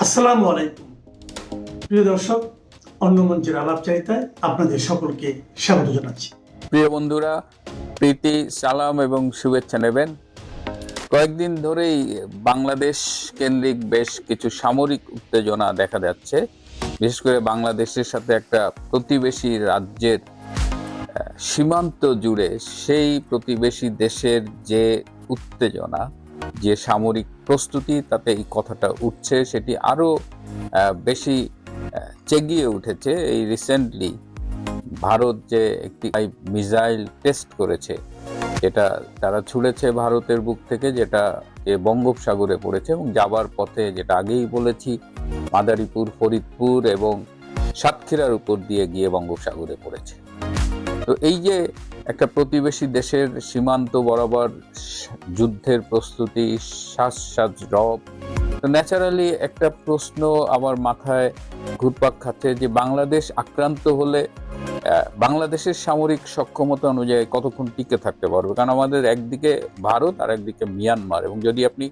আসসালামু আলাইকুম প্রিয় দর্শক, অন্য মঞ্চের আলাপচারিতায় আপনাদের সকলকে স্বাগত জানাচ্ছি। প্রিয় বন্ধুরা, প্রীতি, সালাম এবং শুভেচ্ছা নেবেন। কয়েকদিন ধরেই বাংলাদেশ কেন্দ্রিক বেশ কিছু সামরিক উত্তেজনা দেখা যাচ্ছে। বিশেষ করে বাংলাদেশের সাথে একটা প্রতিবেশী রাজ্যের সীমান্ত জুড়ে সেই প্রতিবেশী দেশের যে উত্তেজনা, যে সামরিক প্রস্তুতি, তাতে এই কথাটা উঠছে, সেটি আরো বেশি চেগিয়ে উঠেছে। এই রিসেন্টলি ভারত যে একটি মিসাইল টেস্ট করেছে, যেটা তারা ছুড়েছে ভারতের বুক থেকে, যেটা বঙ্গোপসাগরে পড়েছে এবং যাবার পথে, যেটা আগেই বলেছি, মাদারীপুর, ফরিদপুর এবং সাতক্ষীরার উপর দিয়ে গিয়ে বঙ্গোপসাগরে পড়েছে। তো এই যে একটা প্রতিবেশী দেশের সীমান্ত বরাবর যুদ্ধের প্রস্তুতি, শ্বাস রব, তো ন্যাচারালি একটা প্রশ্ন আমার মাথায় ঘুরপাক খাচ্ছে যে বাংলাদেশ আক্রান্ত হলে বাংলাদেশের সামরিক সক্ষমতা অনুযায়ী কতক্ষণ টিকে থাকতে পারবে। কারণ আমাদের একদিকে ভারত আর একদিকে মিয়ানমার, এবং যদি আপনি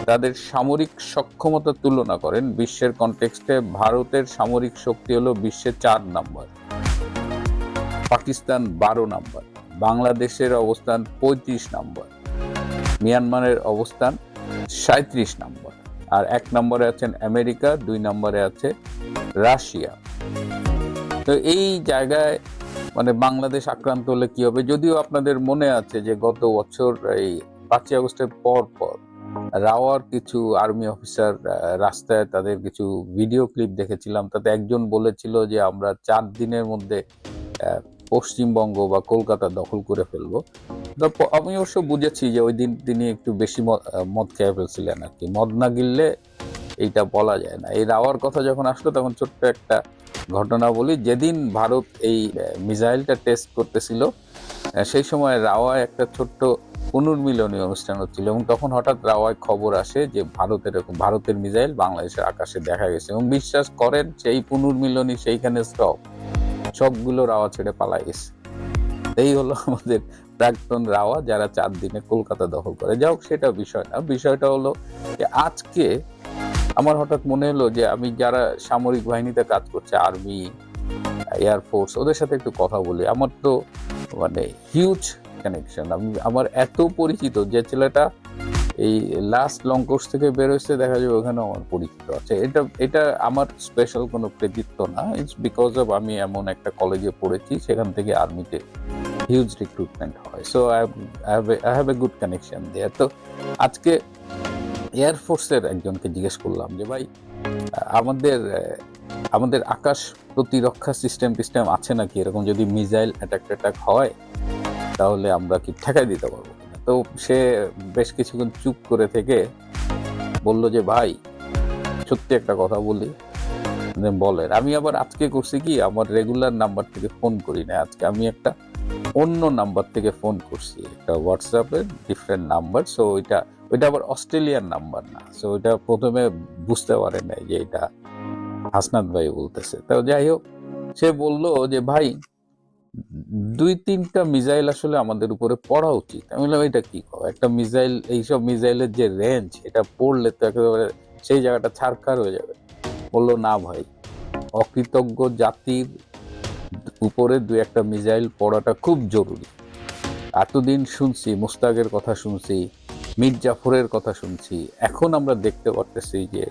তাদের সামরিক সক্ষমতা তুলনা করেন বিশ্বের কনটেক্সটে, ভারতের সামরিক শক্তি হলো বিশ্বে 4 নম্বর, পাকিস্তান 12 নম্বর, বাংলাদেশের অবস্থান 35 নম্বর, মিয়ানমারের অবস্থান 37 নম্বর, আর 1 নম্বরে আছেন আমেরিকা, 2 নম্বরে আছে রাশিয়া। তো এই জায়গায় মানে বাংলাদেশ আক্রান্ত হলে কি হবে? যদিও আপনাদের মনে আছে যে গত বছর এই 5ই আগস্টের পর রাওয়ার কিছু আর্মি অফিসার রাস্তায় তাদের কিছু ভিডিও ক্লিপ দেখেছিলাম, তাতে একজন বলেছিল যে আমরা 4 দিনের মধ্যে পশ্চিমবঙ্গ বা কলকাতা দখল করে ফেলবো। আমি অবশ্য বুঝেছি যে ওই দিন তিনি একটু বেশি মদ খেয়ে ফেলছিলেন আর কি। মদ না গিললে এইটা বলা যায় না। এই রাওয়ার কথা যখন আসলো তখন ছোট্ট একটা ঘটনা বলি। যেদিন ভারত এই মিসাইলটা টেস্ট করতেছিল, সেই সময় রাওয়ায় একটা ছোট্ট পুনর্মিলনী অনুষ্ঠান হচ্ছিল, এবং তখন হঠাৎ রাওয়ায় খবর আসে যে ভারতের মিসাইল বাংলাদেশের আকাশে দেখা গেছে, এবং বিশ্বাস করেন সেই পুনর্মিলনী সেইখানে সবগুলো রাওয়া ছেড়ে পালাই গেছে। এই হলো আমাদের প্রাক্তন রাওয়া, যারা 4 দিনে কলকাতা দখল করে। যাও, সেটা বিষয় না। বিষয়টা হলো যে আজকে আমার হঠাৎ মনে হলো যে আমি যারা সামরিক বাহিনীতে কাজ করছে, আর্মি, এয়ারফোর্স, ওদের সাথে একটু কথা বলি। আমার তো মানে হিউজ কানেকশন। আমার এত পরিচিত, যে ছেলেটা এই লাস্ট লং কোর্স থেকে বের হয়েছে, দেখা যাবে ওখানে আমার পরিচিত আছে। এটা আমার স্পেশাল কোনো কৃতিত্ব না, ইটস বিকজ অফ আমি এমন একটা কলেজে পড়েছি, সেখান থেকে আর্মিতে হিউজ রিক্রুটমেন্ট হয়। So I have a good connection there. তো আজকে এয়ারফোর্সের একজনকে জিজ্ঞেস করলাম যে ভাই, আমাদের আকাশ প্রতিরক্ষা সিস্টেম আছে নাকি, এরকম যদি মিসাইল অ্যাটাক হয় তাহলে আমরা কি ঠেকাই দিতে পারবো কিনা। তো সে বেশ কিছুক্ষণ চুপ করে থেকে বলল যে ভাই, সত্যি একটা কথা বলি, বলেন। আমি আবার আজকে করছি কি, আমার রেগুলার নাম্বার থেকে ফোন করি না, আজকে আমি একটা অন্য নাম্বার থেকে ফোন করছি, একটা হোয়াটসঅ্যাপের ডিফারেন্ট নাম্বার। সো ওইটা আবার অস্ট্রেলিয়ান নাম্বার না। সো ওইটা প্রথমে বুঝতে পারে নাই যে এটা হাসনাত ভাই বলতেছে। তো যাই হোক, সে বলল যে ভাই, 2-3টা মিসাইল আসলে আমাদের উপরে পড়া উচিত। আমি বললাম এটা কি কও? একটা মিসাইল, এইসব মিসাইলের যে রেঞ্জ, এটা পড়লে তো একেবারে সেই জায়গাটা ছারখার হয়ে যাবে। বললো না ভাই, অকৃতজ্ঞ জাতির উপরে 2-1টা মিসাইল পড়াটা খুব জরুরি। এতদিন শুনছি, মুস্তাকের কথা শুনছি, মীর জাফরের কথা শুনছি, এখন আমরা দেখতে পারতেছি যে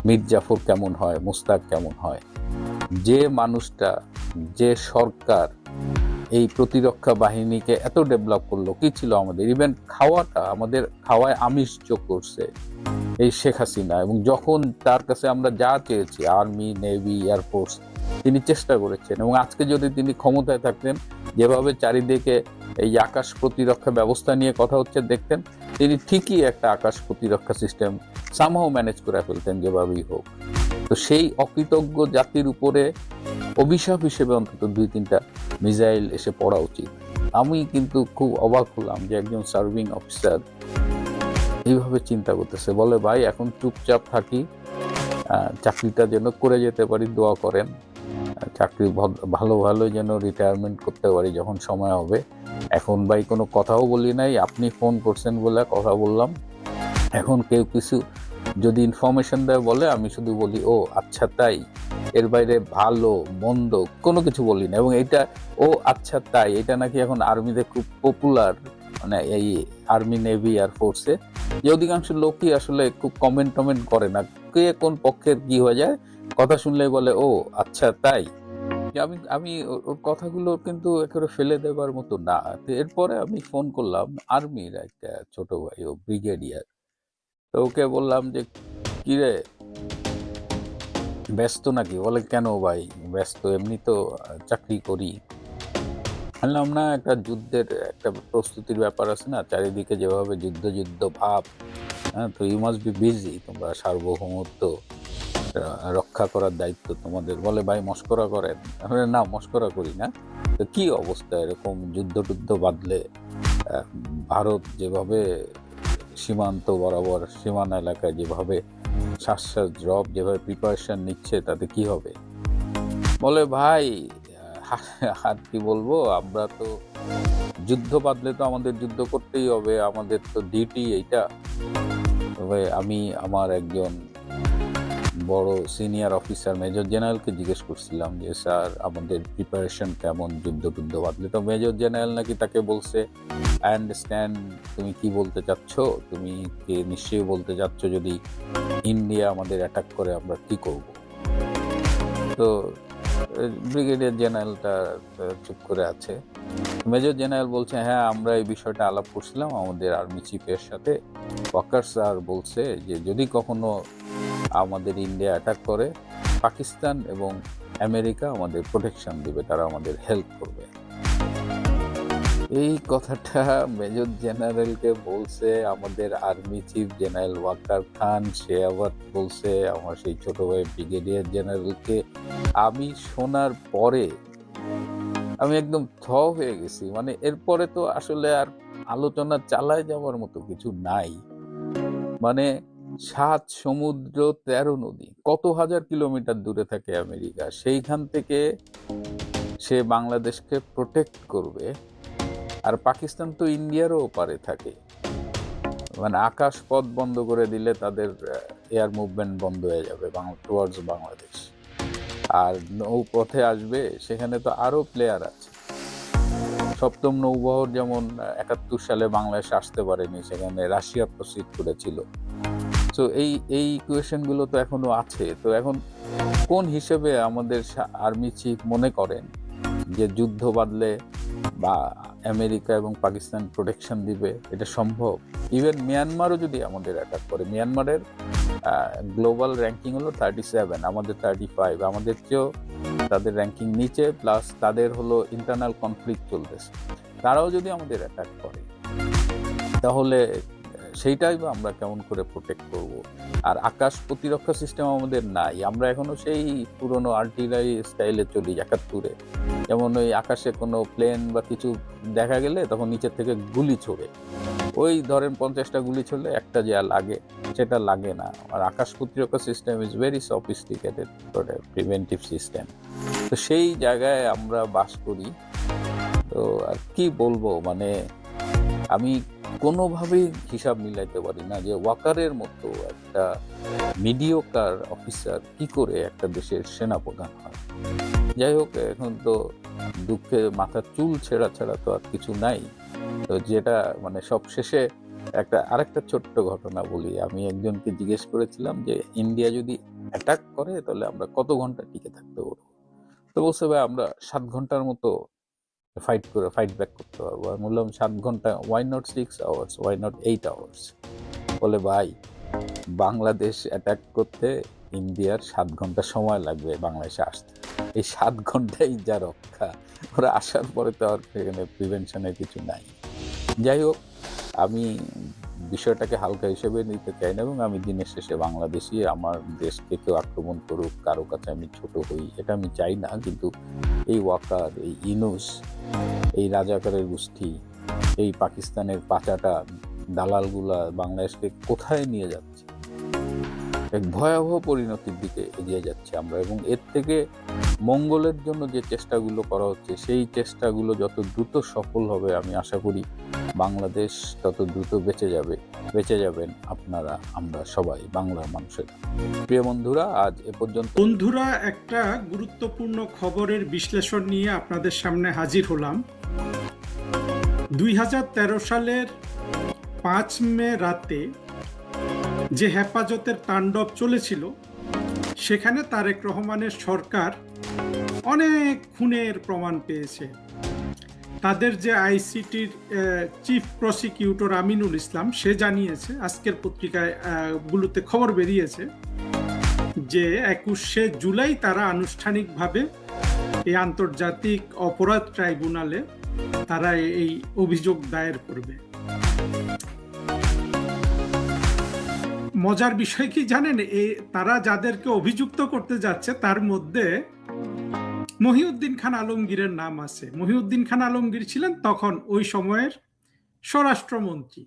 মীর জাফর কেমন হয়, মুস্তাক কেমন হয়। যে মানুষটা, যে সরকার এই প্রতিরক্ষা বাহিনীকে এত ডেভেলপ করলো, কি ছিল আমাদের, ইভেন আমাদের খাওয়ায় আমিষ যোগ করছে এই শেখ হাসিনা, এবং যখন তার কাছে আমরা যা চেয়েছি, আর্মি, নেভি, এয়ারফোর্স, তিনি চেষ্টা করেছেন। এবং আজকে যদি তিনি ক্ষমতায় থাকতেন, যেভাবে চারিদিকে এই আকাশ প্রতিরক্ষা ব্যবস্থা নিয়ে কথা হচ্ছে দেখতেন, তিনি ঠিকই একটা আকাশ প্রতিরক্ষা সিস্টেম সামহাও ম্যানেজ করে ফেলতেন, যেভাবেই হোক। তো সেই অকৃতজ্ঞ জাতির উপরে অভিশাপ হিসেবে অন্তত 2-3টা মিসাইল এসে পড়া উচিত। আমি কিন্তু খুব অবাক হলাম যে একজন সার্ভিং অফিসার এইভাবে চিন্তা করতেছে। বলে ভাই, এখন চুপচাপ থাকি, চাকরিটা যেন করে যেতে পারি, দোয়া করেন। চাকরি ভালো যেন রিটায়ারমেন্ট করতে পারি যখন সময় হবে। এখন ভাই কোনো কথাও বলি নাই, আপনি ফোন করছেন বলে কথা বললাম। এখন কেউ কিছু যদি ইনফরমেশন দেয় বলে আমি শুধু বলি ও আচ্ছা তাই, এর বাইরে ভালো মন্দ কোনো কিছু বলি না। এবং এটা ও আচ্ছা তাই এটা নাকি এখন আর্মিতে খুব পপুলার, মানে এই আর্মি নেভি এয়ারফোর্সে যে অধিকাংশ লোকই আসলে খুব কমেন্ট করে না, কে কোন পক্ষের কি হয়ে যায় কথা শুনলেই বলে ও আচ্ছা তাই। আমি আমি ওর কথাগুলো কিন্তু একেবারে ফেলে দেবার মতো না। তো এরপরে আমি ফোন করলাম আর্মির একটা ছোট ভাই, ও ব্রিগেডিয়ার। তো ওকে বললাম যে কিরে ব্যস্ত নাকি? বলে কেন ভাই ব্যস্ত, এমনি তো চাকরি করি। বললাম না, একটা যুদ্ধের একটা প্রস্তুতির ব্যাপার আছে না, চারিদিকে যেভাবে যুদ্ধ যুদ্ধ ভাব, হ্যাঁ, তো ইউ মাস্ট বি বিজি, তোমরা সার্বভৌমত্ব রক্ষা করার দায়িত্ব তোমাদের। বলে ভাই মস্করা করেন? না মস্করা করি না। তো কি অবস্থা এরকম যুদ্ধ টুদ্ধ বাঁধলে ভারত যেভাবে সীমান্ত বরাবর সীমানা এলাকায় যেভাবে শ্বাস ড্রপ যেভাবে প্রিপারেশন নিচ্ছে তাতে কি হবে? বলে ভাই আর কি বলবো, আমরা তো যুদ্ধ বাঁধলে তো আমাদের যুদ্ধ করতেই হবে, আমাদের তো ডিউটি এইটা। তবে আমি আমার একজন বড় সিনিয়র অফিসার মেজর জেনারেলকে জিজ্ঞেস করছিলাম যে স্যার আমাদের প্রিপারেশন কেমন যুদ্ধ টুদ্ধ বাঁধলে। তো মেজর জেনারেল নাকি তাকে বলছে আই আন্ডারস্ট্যান্ড তুমি কি বলতে চাচ্ছ, তুমি কি নিশ্চয়ই বলতে চাচ্ছ যদি ইন্ডিয়া আমাদের অ্যাটাক করে আমরা কি করব। তো ব্রিগেডিয়ার জেনারেলটা চুপ করে আছে। মেজর জেনারেল বলছে হ্যাঁ আমরা এই বিষয়টা আলাপ করছিলাম আমাদের আর্মি চিফের সাথে, ওয়াকার স্যার বলছে যে যদি কখনো আমাদের ইন্ডিয়া অ্যাটাক করে পাকিস্তান এবং আমেরিকা আমাদের প্রোটেকশন দিবে, তারা আমাদের হেল্প করবে। এই কথাটা মেজর জেনারেলকে বলছে আমাদের আর্মি চিফ জেনারেল ওয়াকার খান, সে আবার বলছে আমার সেই ছোট ভাই ব্রিগেডিয়ার জেনারেলকে। আমি শোনার পরে আমি একদম হয়ে গেছি। মানে এরপরে তো আসলে আর আলোচনা চালায় যাওয়ার মতো কিছু নাই। মানে ৭ সমুদ্র ১৩ নদী, কত হাজার কিলোমিটার দূরে থাকে আমেরিকা, সেইখান থেকে সে বাংলাদেশকে প্রোটেক্ট করবে। আর পাকিস্তান তো ইন্ডিয়ারও ওপারে থাকে, মানে আকাশ পথ বন্ধ করে দিলে তাদের এয়ার মুভমেন্ট বন্ধ হয়ে যাবে টুয়ার্ডস বাংলাদেশ। আর নৌপথে আসবে, সেখানে তো আরো প্লেয়ার আছে। সপ্তম নৌবহর যেমন ৭১ সালে বাংলাদেশে আসতে পারেনি, সেখানে রাশিয়া প্রসিড করেছিল। তো এই ইকুয়েশন গুলো তো এখনো আছে। তো এখন কোন হিসেবে আমাদের আর্মি চিফ মনে করেন যে যুদ্ধ বাঁধলে বা আমেরিকা এবং পাকিস্তান প্রোটেকশন দিবে, এটা সম্ভব? ইভেন মিয়ানমারও যদি আমাদের অ্যাটাক করে, মিয়ানমারের গ্লোবাল র্যাঙ্কিং হলো 37, আমাদের 35, আমাদের চেয়েও তাদের র্যাঙ্কিং নিচে, প্লাস তাদের হলো ইন্টারনাল কনফ্লিক্ট চলতেছে। তারাও যদি আমাদের অ্যাটাক করে তাহলে সেইটাই বা আমরা কেমন করে প্রোটেক্ট করব? আর আকাশ প্রতিরক্ষা সিস্টেম আমাদের নাই, আমরা এখনো সেই পুরনো আর্টিলারি স্টাইলে চলি ৭১-এ। যেমন ওই আকাশে কোনো প্লেন বা কিছু দেখা গেলে তখন নিচের থেকে গুলি ছোড়ে, ওই ধরেন 50টা গুলি ছড়লে একটা যে লাগে সেটা লাগে না। আর আকাশ প্রতিরক্ষা system is very sophisticated preventive system. তো সেই জায়গায় আমরা বাস করি। তো আর কি বলবো, মানে আমি কোনোভাবেই হিসাব মিলাইতে পারি না যে ওয়াকারের মতো একটা মিডিওকার অফিসার কি করে একটা দেশের সেনাপ্রধান হয়। যাই হোক, এখন তো দুঃখে মাথার চুল ছেঁড়া ছাড়া তো আর কিছু নাই। তো যেটা মানে সব শেষে আরেকটা ছোট্ট ঘটনা বলি। আমি একজনকে জিজ্ঞেস করেছিলাম যে ইন্ডিয়া যদি অ্যাটাক করে তাহলে আমরা কত ঘন্টা টিকে থাকতে পারবো। তো বলছে ভাই আমরা ৭ ঘন্টার মতো ফাইট ব্যাক করতে পারবো। আমি বললাম ৭ ঘন্টা, why not 6 hours, why not 8 hours? বলে ভাই বাংলাদেশ অ্যাটাক করতে ইন্ডিয়ার ৭ ঘন্টা সময় লাগবে বাংলাদেশে আসতে, এই ৭ ঘন্টাই যা রক্ষা, ওরা আসার পরে তো আর সেখানে প্রিভেনশনের কিছু নাই। যাই হোক, আমি বিষয়টাকে হালকা হিসেবে নিতে চাই না, এবং আমি দিনের শেষে বাংলাদেশি, আমার দেশকে কেউ আক্রমণ করুক, কারো কাছে আমি ছোট হই, এটা আমি চাই না। কিন্তু এই ওয়াকার, এই ইউনূস, এই রাজাকারের গোষ্ঠী, এই পাকিস্তানের পাচাটা দালালগুলা বাংলাদেশকে কোথায় নিয়ে যাচ্ছে এক ভয়াবহ পরিণতির দিকে এগিয়ে যাচ্ছে আমরা, এবং এর থেকে মঙ্গলের জন্য যে চেষ্টাগুলো করা হচ্ছে সেই চেষ্টাগুলো যত দ্রুত সফল হবে, আমি আশা করি বাংলাদেশ তত দ্রুত বেঁচে যাবেন আপনারা, আমরা সবাই, বাংলার মানুষের। প্রিয় বন্ধুরা, আজ এ পর্যন্ত। বন্ধুরা, একটা গুরুত্বপূর্ণ খবরের বিশ্লেষণ নিয়ে আপনাদের সামনে হাজির হলাম। 2013 সালের 5 মে রাতে যে হেফাজতের তাণ্ডব চলেছিল, সেখানে তারেক রহমানের সরকার অনেক খুনের প্রমাণ পেয়েছে। তাদের যে আইসিটির চিফ প্রসিকিউটর আমিনুল ইসলাম, সে জানিয়েছে, আজকের পত্রিকায় গুলোতে খবর বেরিয়েছে যে 21শে জুলাই তারা আনুষ্ঠানিকভাবে এই আন্তর্জাতিক অপরাধ ট্রাইব্যুনালে তারা এই অভিযোগ দায়ের করবে। মজার বিষয় কি জানেন, তারা যাদেরকে অভিযুক্ত করতে যাচ্ছে তার মধ্যে মহিউদ্দিন খান আলমগীরের নাম আছে। মহিউদ্দিন খান আলমগীর ছিলেন তখন ওই সময়ের স্বরাষ্ট্রমন্ত্রী।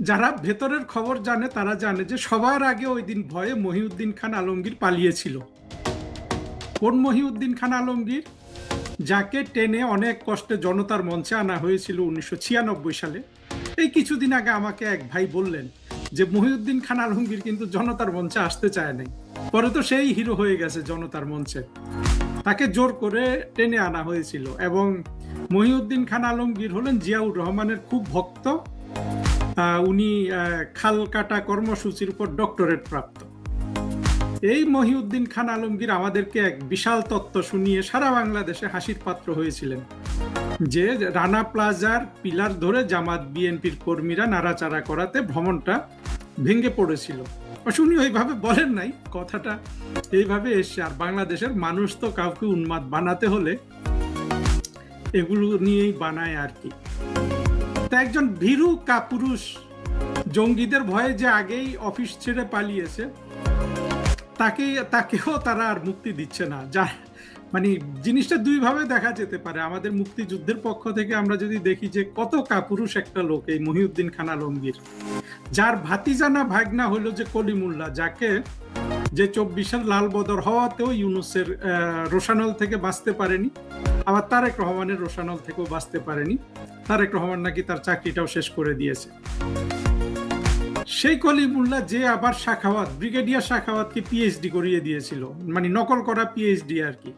যারা ভেতরের খবর জানে তারা জানে যে সবার আগে ওই দিন ভয়ে মহিউদ্দিন খান আলমগীর পালিয়েছিল। কোন মহিউদ্দিন খান আলমগীর? যাকে টেনে অনেক কষ্টে জনতার মঞ্চে আনা হয়েছিল 1996 সালে। এই কিছুদিন আগে আমাকে এক ভাই বললেন যে মহিউদ্দিন খান আলমগীর কিন্তু জনতার মঞ্চে আসতে চায় নাই, পরে তো সেই হিরো হয়ে গেছে জনতার মঞ্চে। তাকে জোর করে টেনে আনা হয়েছিল। এবং মহিউদ্দিন খান আলমগীর হলেন জিয়াউর রহমানের খুব ভক্ত। উনি খাল কাটা কর্মসূচির উপর ডক্টরেট প্রাপ্ত। এই মহিউদ্দিন খান আলমগীর আমাদেরকে এক বিশাল তত্ত্ব শুনিয়ে সারা বাংলাদেশে হাসির পাত্র হয়েছিলেন যে রানা প্লাজার পিলার ধরে জামাত বিএনপির কর্মীরা নাড়াচাড়া করাতে ভ্রমণটা ভেঙে পড়েছিল। উনি ওইভাবে বলেন নাই, কথাটা এইভাবে এসছে। আর বাংলাদেশের মানুষ তো কাউকে উন্মাদ বানাতে হলে এগুলো নিয়েই বানায় আর কি। তা একজন ভীরু কাপুরুষ জঙ্গিদের ভয়ে যে আগেই অফিস ছেড়ে পালিয়েছে, তাকেও তারা আর মুক্তি দিচ্ছে না। যা মানে জিনিসটা দুইভাবে দেখা যেতে পারে। আমাদের মুক্তিযুদ্ধের পক্ষ থেকে আমরা যদি দেখি যে কত কাপুরুষ একটা লোক এই মহিউদ্দিন খান আলমগীর, যার ভাতিজানা ভাগনা হলো যে কলিমুল্লাহ, যাকে যে 24-এর লাল বদর হওয়াতেও ইউনূসের রোশানল থেকে বাঁচতে পারেনি, আবার তারেক রহমানের রোশানল থেকেও বাঁচতে পারেনি। তারেক রহমান নাকি তার চাকরিটাও শেষ করে দিয়েছে। সেই কলিমুল্লাহ যে আবার শাখাওয়াত, ব্রিগেডিয়ার শাখাওয়াতকে পিএইচডি করিয়ে দিয়েছিল, মানে নকল করা পিএইচডি আর কি।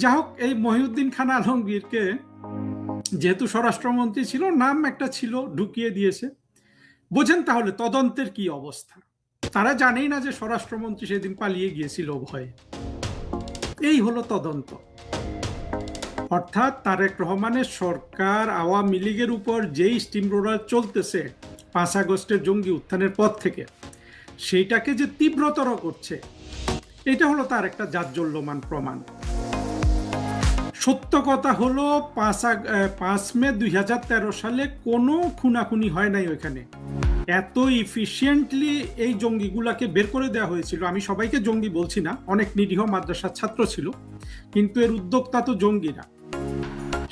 যা হোক, এই মহিউদ্দিন খান আলমগীরকে যেহেতু স্বরাষ্ট্রমন্ত্রী ছিল, নাম একটা ছিল, ঢুকিয়ে দিয়েছে। বোঝেন তাহলে তদন্তের কি অবস্থা। তারা জানেই না যে স্বরাষ্ট্রমন্ত্রী সেদিন পালিয়ে গিয়েছিল ভয়ে। এই হলো তদন্ত। অর্থাৎ তারেক রহমানের সরকার আওয়ামী লীগের উপর যেই স্টিম রোলার চলতেছে 5 আগস্টের জঙ্গি উত্থানের পর থেকে, সেইটাকে যে তীব্রতর করছে, এটা হলো তার একটা জাজ্জল্যমান প্রমাণ। সত্য কথা হলো 5 মে 2013 সালে কোনো খুনাখুনি হয় নাই ওইখানে। এত ইফিশিয়েন্টলি এই জঙ্গিগুলাকে বের করে দেওয়া হয়েছিল। আমি সবাইকে জঙ্গি বলছি না, অনেক নিরীহ মাদ্রাসার ছাত্র ছিল, কিন্তু এর উদ্যোক্তা তো জঙ্গিরা।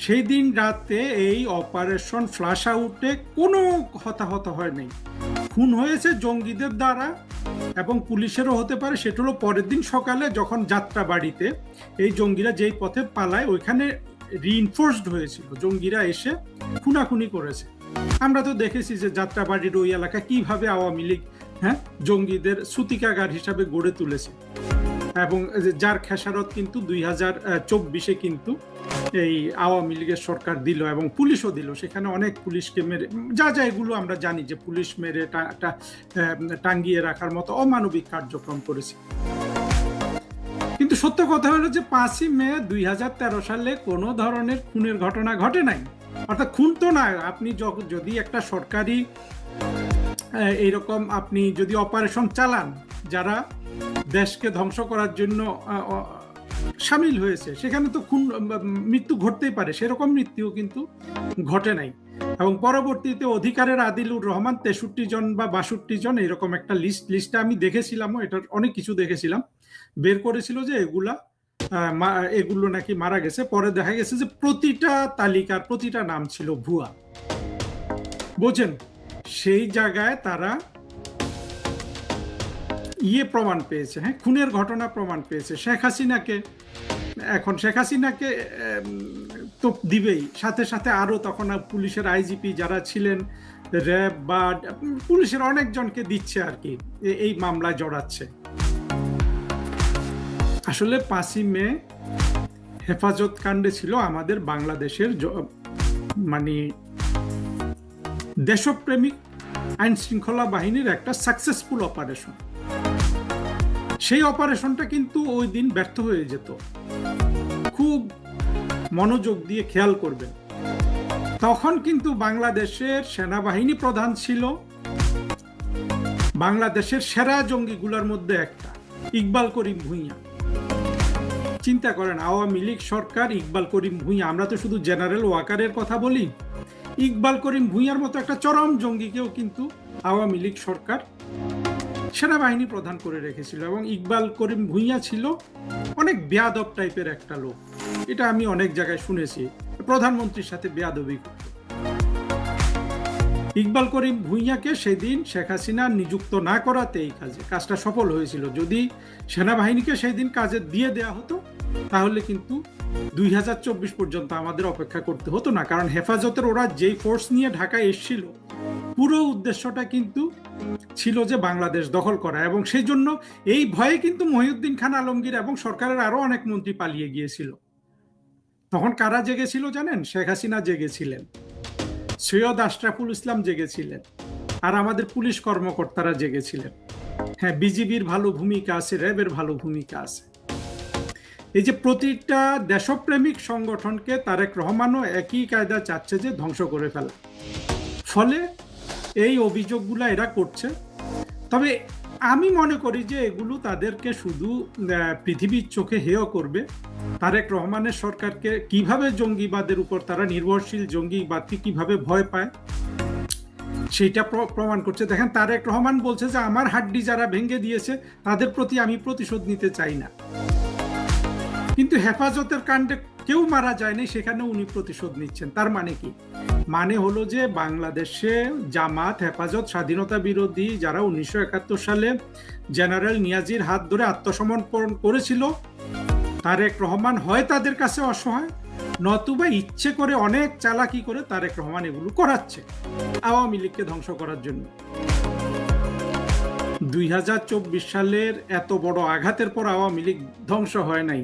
সেই দিন রাতে এই অপারেশন ফ্লাশ আউটে কোনো হতাহত হয় নাই। খুন হয়েছে জঙ্গিদের দ্বারা, এবং পুলিশেরও হতে পারে। সেটা হলো পরের দিন সকালে যখন যাত্রা বাড়িতে এই জঙ্গিরা যেই পথে পালায়, ওইখানে রিইনফোর্সড হয়েছিল, জঙ্গিরা এসে খুনাখুনি করেছে। আমরা তো দেখেছি যে যাত্রাবাড়ির ওই এলাকা কিভাবে আওয়ামী লীগ জঙ্গিদের সূতিকাগার হিসাবে গড়ে তুলেছে, এবং যার খেসারত কিন্তু 2024-এ কিন্তু এই আওয়ামী লীগের সরকার দিল, এবং পুলিশও দিল। সেখানে অনেক পুলিশকে মেরে, যা এগুলো আমরা জানি যে পুলিশ মেরে টাঙ্গিয়ে রাখার মতো অমানবিক কার্যক্রম করেছে। কিন্তু সত্য কথা হলো যে 5 মে 2013 সালে কোনো ধরনের খুনের ঘটনা ঘটে নাই। অর্থাৎ খুন তো না, আপনি যদি একটা সরকারি এইরকম আপনি যদি অপারেশন চালান, যারা দেশকে ধ্বংস করার জন্য সামিল হয়েছে, সেখানে তো মৃত্যু ঘটতেই পারে। সেরকম মৃত্যুও কিন্তু ঘটে নাই। এবং পরবর্তীতে অধিকারের আদিলুর রহমান 63 জন বা 62 জন এরকম একটা লিস্টটা আমি দেখেছিলাম, এটার অনেক কিছু দেখেছিলাম, বের করেছিল যে এগুলো নাকি মারা গেছে। পরে দেখা গেছে যে প্রতিটা তালিকার প্রতিটা নাম ছিল ভুয়া। বোঝেন, সেই জায়গায় তারা প্রমাণ পেয়েছে, হ্যাঁ, খুনের ঘটনা প্রমাণ পেয়েছে। শেখ হাসিনাকে তো দিবেই, সাথে সাথে আরো তখন পুলিশের আইজিপি যারা ছিলেন, র্যাব বা পুলিশের অনেকজনকে দিচ্ছে আর কি, এই মামলায় জড়াচ্ছে। আসলে 5ই মে হেফাজত কাণ্ডে ছিল আমাদের বাংলাদেশের মানে দেশপ্রেমিক আইন শৃঙ্খলা বাহিনীর একটা সাকসেসফুল অপারেশন। সেই অপারেশনটা কিন্তু ওই দিন ব্যর্থ হয়ে যেত। খুব মনোযোগ দিয়ে খেয়াল করবেন, তখন কিন্তু বাংলাদেশের সেনাবাহিনী প্রধান ছিল বাংলাদেশের সেরা জঙ্গিগুলোর মধ্যে একটা, ইকবাল করিম ভূঁইয়া। চিন্তা করেন, আওয়ামী লীগ সরকার, ইকবাল করিম ভূঁইয়া। আমরা তো শুধু জেনারেল ওয়াকারের কথা বলি, ইকবাল করিম ভূঁইয়ার মতো একটা চরম জঙ্গিকেও কিন্তু আওয়ামী লীগ সরকার সেনাবাহিনী প্রধান করে রেখেছিল। এবং ইকবাল করিম ভূঁইয়া ছিল অনেক বেয়াদব টাইপের একটা লোক, এটা আমি অনেক জায়গায় শুনেছি, প্রধানমন্ত্রীর সাথে বেয়াদবি করত। ইকবাল করিম ভূঁইয়াকে সেদিন শেখ হাসিনা নিযুক্ত না করাতে এই কাজটা সফল হয়েছিল। যদি সেনাবাহিনীকে সেই দিন কাজে দিয়ে দেওয়া হতো, তাহলে কিন্তু 2024 পর্যন্ত আমাদের অপেক্ষা করতে হতো না। কারণ হেফাজতের ওরা যেই ফোর্স নিয়ে ঢাকায় এসেছিল, পুরো উদ্দেশ্যটা কিন্তু ছিল যে বাংলাদেশ দখল করা। এবং সেই জন্য এই ভয়ে কিন্তু মহিউদ্দিন খান আলমগীর এবং সরকারের আরো অনেক মন্ত্রী পালিয়ে গিয়েছিল। তখন কারা জেগেছিল জানেন? শেখ হাসিনা জেগেছিলেন, সৈয়দ আশরাফুল ইসলাম জেগেছিলেন, আর আমাদের পুলিশ কর্মকর্তারা জেগেছিলেন। হ্যাঁ, বিজিবির ভালো ভূমিকা আছে, র্যাবের ভালো ভূমিকা আছে। এই যে প্রতিটা দেশপ্রেমিক সংগঠনকে তারেক রহমানও একই কায়দা চাচ্ছে যে ধ্বংস করে ফেলা। ফলে এই অভিযোগগুলো এরা করছে। তবে আমি মনে করি যে এগুলো তাদেরকে শুধু পৃথিবীর চোখে হেয় করবে। তারেক রহমানের সরকারকে কিভাবে জঙ্গিবাদের উপর তারা নির্ভরশীল, জঙ্গিবাদকে কিভাবে ভয় পায়, সেইটা প্রমাণ করছে। দেখেন, তারেক রহমান বলছে যে আমার হাড্ডি যারা ভেঙে দিয়েছে তাদের প্রতি আমি প্রতিশোধ নিতে চাই না। কিন্তু হেফাজতের কাণ্ডে কেউ মারা যায়নি, সেখানে উনি প্রতিশোধ নিচ্ছেন। তার মানে কি? মানে হলো যে বাংলাদেশে জামাত, হেফাজত, স্বাধীনতা বিরোধী যারা 1971 সালে জেনারেল নিয়াজির হাত ধরে আত্মসমর্পণ করেছিল, তারেক রহমান হয় তাদের কাছে অসহায়, নতুবা ইচ্ছে করে অনেক চালাকি করে তারেক রহমান এগুলো করাচ্ছে আওয়ামী লীগকে ধ্বংস করার জন্য। 2024 সালের এত বড় আঘাতের পর আওয়ামী লীগ ধ্বংস হয় নাই।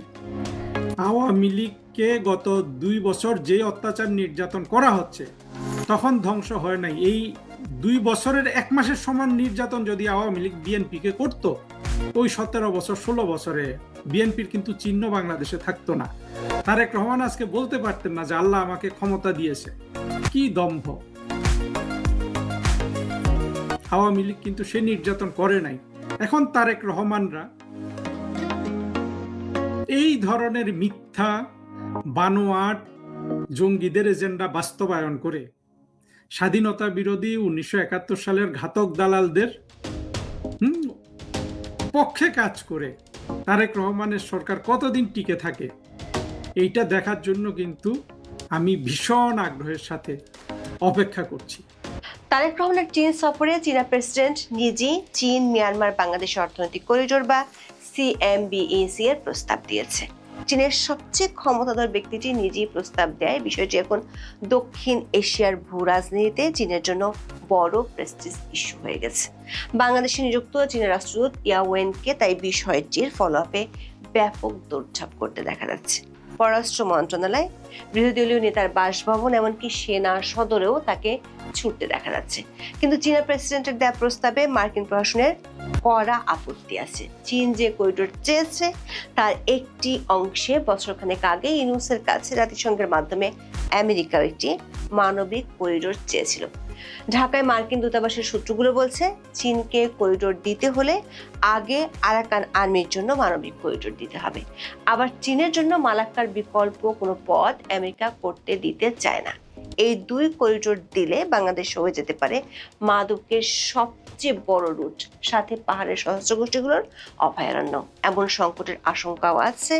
আওয়ামী লীগকে গত 2 বছর যে অত্যাচার নির্যাতন করা হচ্ছে, তখন ধ্বংস হয় নাই। এই 2 বছরের 1 মাসের সমান নির্যাতন যদি আওয়ামী লীগ বিএনপিকে করত, ওই 17 বছর 16 বছরে বিএনপির কিন্তু চিহ্ন বাংলাদেশে থাকতো না। তারেক রহমান আজকে বলতে পারতেন না যে আল্লাহ আমাকে ক্ষমতা দিয়েছে। কি দম্ভ! আওয়ামী লীগ কিন্তু সে নির্যাতন করে নাই। এখন তারেক রহমানরা এই ধরনের মিথ্যা বানোয়াট জঙ্গিদের এজেন্ডা বাস্তবায়ন করে স্বাধীনতা বিরোধী 1971 সালের ঘাতক দালালদের পক্ষে কাজ করে তারেক রহমানের সরকার কতদিন টিকে থাকে, এইটা দেখার জন্য কিন্তু আমি ভীষণ আগ্রহের সাথে অপেক্ষা করছি। তারেক রহমানের চীন সফরে চীনা প্রেসিডেন্ট নিজি চীন মিয়ানমার বাংলাদেশ অর্থনৈতিক করিডোর বা CMBEC এর প্রস্তাব দিয়েছে। চীনের সবচেয়ে ক্ষমতাধর ব্যক্তিটি নিজি প্রস্তাব দেয়। বিষয়টি এখন দক্ষিণ এশিয়ার ভূ রাজনীতিতে চীনের জন্য বড় প্রেস্টিজ ইস্যু হয়ে গেছে। বাংলাদেশে নিযুক্ত চীনের রাষ্ট্রদূত ইয়াওয়েনকে তাই বিষয়টির ফলোআপে ব্যাপক দৌড়ঝাঁপ করতে দেখা যাচ্ছে। পররাষ্ট্র মন্ত্রণালয়, বিরোধী দলীয় নেতার বাসভবন, এমনকি সেনা সদরেও তাকে ছুটতে দেখা যাচ্ছে। কিন্তু চীনা প্রেসিডেন্টের দেয়া প্রস্তাবে মার্কিন প্রশাসনের কড়া আপত্তি আছে। চীন যে করিডোর চেয়েছে তার একটি অংশে বছরখানেক আগে ইউনুসের কাছে জাতিসংঘের মাধ্যমে আমেরিকাও একটি মানবিক করিডোর চেয়েছিল। ঢাকায় মার্কিন দূতাবাসের সূত্রগুলো বলছে, চীনকে করিডোর দিতে হলে আগে আরাকান আর্মির জন্য মানবিক করিডোর দিতে হবে। আবার চীনের জন্য মালাক্কার বিকল্প কোনো পথ আমেরিকা করতে দিতে চায় না। এই 2 করিডোর দিলে বাংলাদেশ হয়ে যেতে পারে মাদকের সবচেয়ে বড় রুট, সাথে পাহাড়ের সহস্রগোষ্ঠীগুলোর অভয়ারণ্য। এমন সংকটের আশঙ্কাও আছে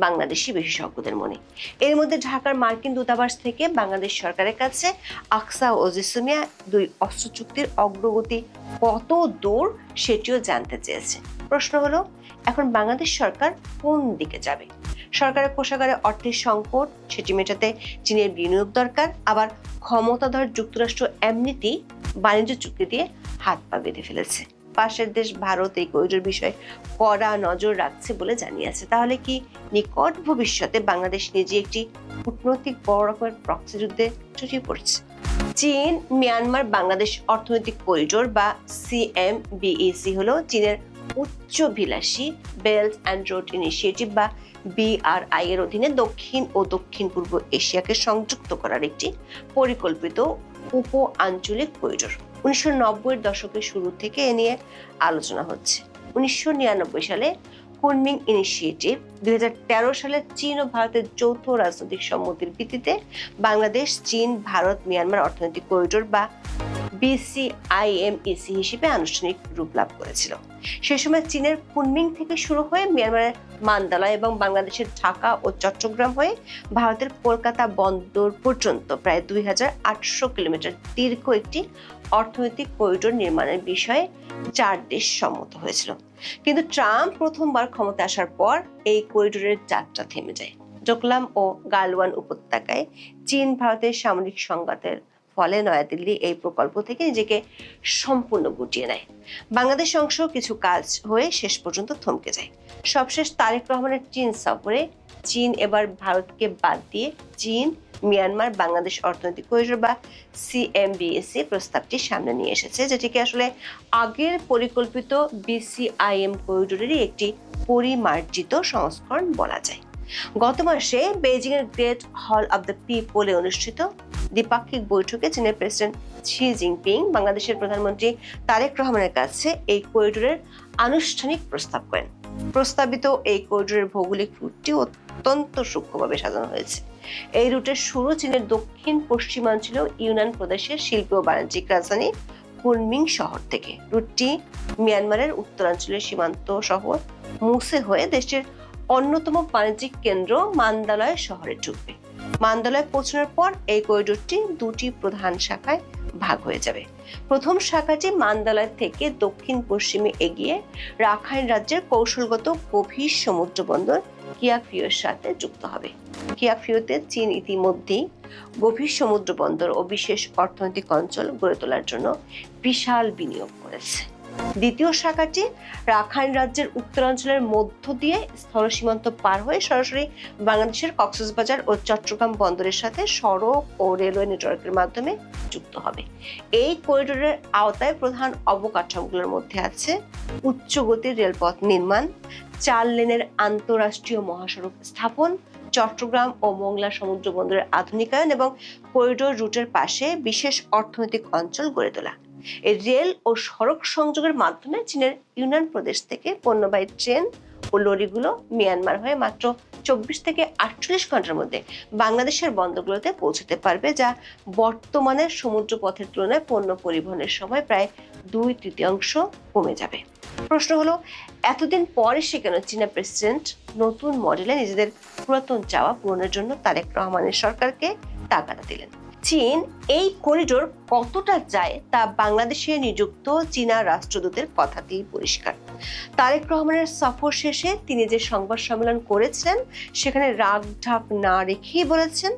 বাংলাদেশি বিশেষজ্ঞদের মনে। এর মধ্যে ঢাকার মার্কিন দূতাবাস থেকে বাংলাদেশ সরকারের কাছে আকসা ও জিসমিয়া 2 অস্ত্র চুক্তির অগ্রগতি কত দূর সেটিও জানতে চেয়েছে। প্রশ্ন হলো, এখন বাংলাদেশ সরকার কোন দিকে যাবে? সরকারের কোষাগারে অর্থের সংকট, সেটি মেটাতে চীনের বিনিয়োগ দরকার, আবার ক্ষমতাধর যুক্তরাষ্ট্র এমনিতেই বাণিজ্য চুক্তি দিয়ে হাত পা বেঁধে ফেলেছে। পাশের দেশ ভারত এই করিডোর বিষয়ে কড়া নজর রাখছে বলে জানিয়েছে। তাহলে কি নিকট ভবিষ্যতে বাংলাদেশ নিজে একটি কূটনৈতিক বড় রকমের প্রক্সি যুদ্ধে জড়িয়ে পড়ছে? চীন মিয়ানমার বাংলাদেশ অর্থনৈতিক করিডোর বা CMBEC হলো চীনের উচ্চভিলাষী বেল্ট অ্যান্ড রোড ইনিশিয়েটিভ বা BRI এর অধীনে দক্ষিণ ও দক্ষিণ পূর্ব এশিয়াকে সংযুক্ত করার একটি পরিকল্পিত উপ আঞ্চলিক করিডোর। 1990-এর দশকের শুরু থেকে এ নিয়ে আলোচনা হচ্ছে। 1999 সালে কুনমিং ইনিশিয়েটিভ, 2013 সালে চীন ও ভারতের যৌথ রাজনৈতিক সম্মতির ভিত্তিতে বাংলাদেশ চীন ভারত মিয়ানমার অর্থনৈতিক করিডোর বা BCIMEC হিসেবে আনুষ্ঠানিক রূপ লাভ করেছিল। সে সময় চীনের কুনমিং থেকে শুরু হয়ে মিয়ানমারের মান্দালয় এবং বাংলাদেশের ঢাকা ও চট্টগ্রাম হয়ে ভারতের কলকাতা বন্দর পর্যন্ত প্রায় 2800 কিলোমিটার দীর্ঘ একটি অর্থনৈতিক করিডোর নির্মাণের বিষয়ে 4 দেশ সম্মত হয়েছিল। কিন্তু ট্রাম্প প্রথমবার ক্ষমতায় আসার পর এই করিডোরের যাত্রা থেমে যায়। ডোকলাম ও গালওয়ান উপত্যকায় চীন ভারতের সামরিক সংঘাতের ফলে নয়াদিল্লি এই প্রকল্প থেকে নিজেকে সম্পূর্ণ গুটিয়ে নেয়। বাংলাদেশ অংশ কিছু কাজ হয়ে শেষ পর্যন্ত থমকে যায়। সবশেষ তারেক রহমানের চীন সফরে চীন এবার ভারতকে বাদ দিয়ে চীন মিয়ানমার বাংলাদেশ অর্থনৈতিক করিডোর বা CMBEC প্রস্তাবটি সামনে নিয়ে এসেছে, যেটিকে আসলে আগের পরিকল্পিত BCIM করিডোরেরই একটি পরিমার্জিত সংস্করণ বলা যায়। গত মাসে বেইজিং এর গ্রেট হল অব দ্য পিপলে অনুষ্ঠিত দ্বিপাক্ষিক বৈঠকে চীনের প্রেসিডেন্ট শি জিনপিং বাংলাদেশের প্রধানমন্ত্রী তারেক রহমানের কাছে এই করিডোরের আনুষ্ঠানিক প্রস্তাব করেন। প্রস্তাবিত এই করিডোরের ভৌগোলিক রুটটি অত্যন্ত সূক্ষ্মভাবে সাজানো হয়েছে। এই রুটের শুরু চীনের দক্ষিণ পশ্চিমাঞ্চলীয় ইউনান প্রদেশের শিল্প ও বাণিজ্যিক রাজধানী কুনমিং শহর থেকে। রুটটি মিয়ানমারের উত্তরাঞ্চলের সীমান্ত শহর মুসে হয়ে দেশটির অন্যতম বাণিজ্যিক কেন্দ্র মান্দালয় শহরে ঢুকবে। মান্দালয় পৌঁছানোর পর এই করিডোরটি 2টি প্রধান শাখায় ভাগ হয়ে যাবে। প্রথম শাখাটি মান্দালয় থেকে দক্ষিণ পশ্চিমে এগিয়ে রাখাইন রাজ্যের কৌশলগত গভীর সমুদ্র বন্দর কিয়াকফিউর সাথে যুক্ত হবে। কিয়াকফিউতে চীন ইতিমধ্যেই গভীর সমুদ্র বন্দর ও বিশেষ অর্থনৈতিক অঞ্চল গড়ে তোলার জন্য বিশাল বিনিয়োগ করেছে। দ্বিতীয় শাখাটি রাখাইন রাজ্যের উত্তরাঞ্চলের মধ্য দিয়ে স্থল সীমান্ত পার হয়ে সরাসরি বাংলাদেশের কক্সবাজার ও চট্টগ্রাম বন্দরের সাথে সড়ক ও রেলওয়ে নেটওয়ার্কের মাধ্যমে যুক্ত হবে। এই করিডোরের আওতায় প্রধান অবকাঠামোগুলোর মধ্যে আছে উচ্চ গতির রেলপথ নির্মাণ, 4 লেনের আন্তঃরাষ্ট্রীয় মহাসড়ক স্থাপন, চট্টগ্রাম ও মোংলা সমুদ্র বন্দরের আধুনিকায়ন এবং করিডোর রুটের পাশে বিশেষ অর্থনৈতিক অঞ্চল গড়ে তোলা। এই রেল ও সড়ক সংযোগের মাধ্যমে চীনের ইউনান প্রদেশ থেকে পণ্যবাহী ট্রেন ও লরিগুলো মিয়ানমার হয়ে মাত্র 24 থেকে 48 ঘন্টার মধ্যে বাংলাদেশের বন্দরগুলোতে পৌঁছতে পারবে, যা বর্তমানের সমুদ্র পথের তুলনায় পণ্য পরিবহনের সময় প্রায় 2/3 কমে যাবে। প্রশ্ন হলো, এতদিন পরে সে কেন চীনা প্রেসিডেন্ট নতুন মডেলে নিজেদের পুরাতন চাওয়া পূরণের জন্য তারেক রহমানের সরকারকে তাগাদা দিলেন? চীন এই করিডোর কতটা চায় তা বাংলাদেশে নিযুক্ত চীনা রাষ্ট্রদূতের কথাতেই পরিষ্কার। তারেক রহমানের সফর শেষে তিনি যে সংবাদ সম্মেলন করেছিলেন সেখানে রাগ ঢাক না রেখেই বলেছেন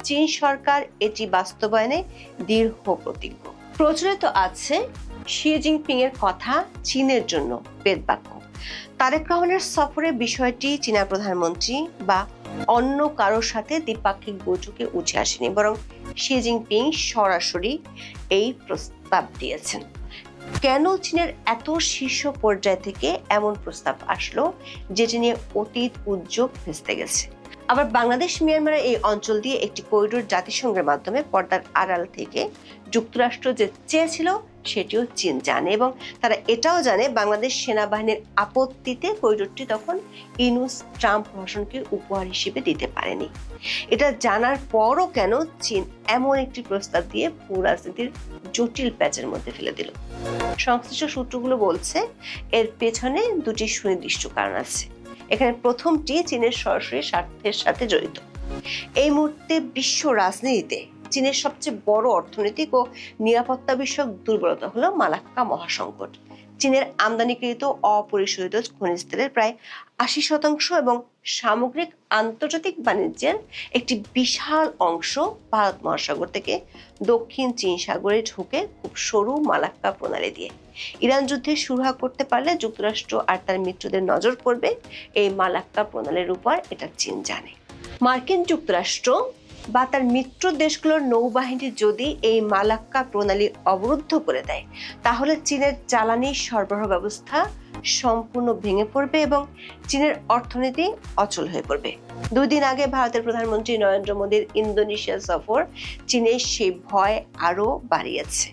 চীন সরকার এটি বাস্তবায়নে দৃঢ় প্রতিজ্ঞ। প্রচলিত আছে শি জিনপিং এর কথা চীনের জন্য বেদবাক্য। তারেক রহমানের সফরের বিষয়টি চীনা প্রধানমন্ত্রী বা অন্য কারোর সাথে দ্বিপাক্ষিক বৈঠকে উঠে আসেনি, বরং শি জিনপিং সরাসরি এই প্রস্তাব দিয়েছেন। কেন চীনের এত শীর্ষ পর্যায় থেকে এমন প্রস্তাব আসলো যেটি নিয়ে অতীত উদ্যোগ ভেস্তে গেছে? আবার বাংলাদেশ মিয়ানমারের এই অঞ্চল দিয়ে একটি করিডোর জাতিসংঘের মাধ্যমে পর্দার আড়াল থেকে যুক্তরাষ্ট্র যে চেয়েছিল সেটিও চীন জানে এবং তারা এটাও জানে বাংলাদেশ সেনাবাহিনীর আপত্তিতে করিডোরটি তখন ইউনূস ট্রাম্প প্রশাসনকে উপহার হিসেবে দিতে পারেনি। এটা জানার পরও কেন চীন এমন একটি প্রস্তাব দিয়ে ভূ রাজনীতির জটিল প্যাচের মধ্যে ফেলে দিল? সংশ্লিষ্ট সূত্রগুলো বলছে এর পেছনে দুটি সুনির্দিষ্ট কারণ আছে। এখানে প্রথমটি চীনের সরাসরি স্বার্থের সাথে জড়িত। এই মুহূর্তে বিশ্ব রাজনীতিতে চীনের সবচেয়ে বড় অর্থনৈতিক ও নিরাপত্তা বিষয়ক দুর্বলতা হলো মালাক্কা মহাসংকট। চীনের আমদানিকৃত অপরিশোধিত খনিজ তেলের প্রায় ৮০% এবং সামগ্রিক আন্তর্জাতিক বাণিজ্যের একটি বিশাল অংশ ভারত মহাসাগর থেকে দক্ষিণ চীন সাগরে ঢুকে খুব সরু মালাক্কা প্রণালী দিয়ে। ইরান যুদ্ধে সুরাহা করতে পারলে যুক্তরাষ্ট্র আর তার মিত্রদের নজর পড়বে এই মালাক্কা প্রণালীর উপর, এটা চীন জানে। মার্কিন যুক্তরাষ্ট্র বা তার মিত্র দেশগুলোর নৌবাহিনী যদি এই মালাক্কা প্রণালী অবরুদ্ধ করে দেয়, তাহলে চীনের জ্বালানি সরবরাহ ব্যবস্থা সম্পূর্ণ ভেঙে পড়বে এবং চীনের অর্থনীতি অচল হয়ে পড়বে। 2 দিন আগে ভারতের প্রধানমন্ত্রী নরেন্দ্র মোদীর ইন্দোনেশিয়া সফর চীনের সেই ভয় আরো বাড়িয়েছে।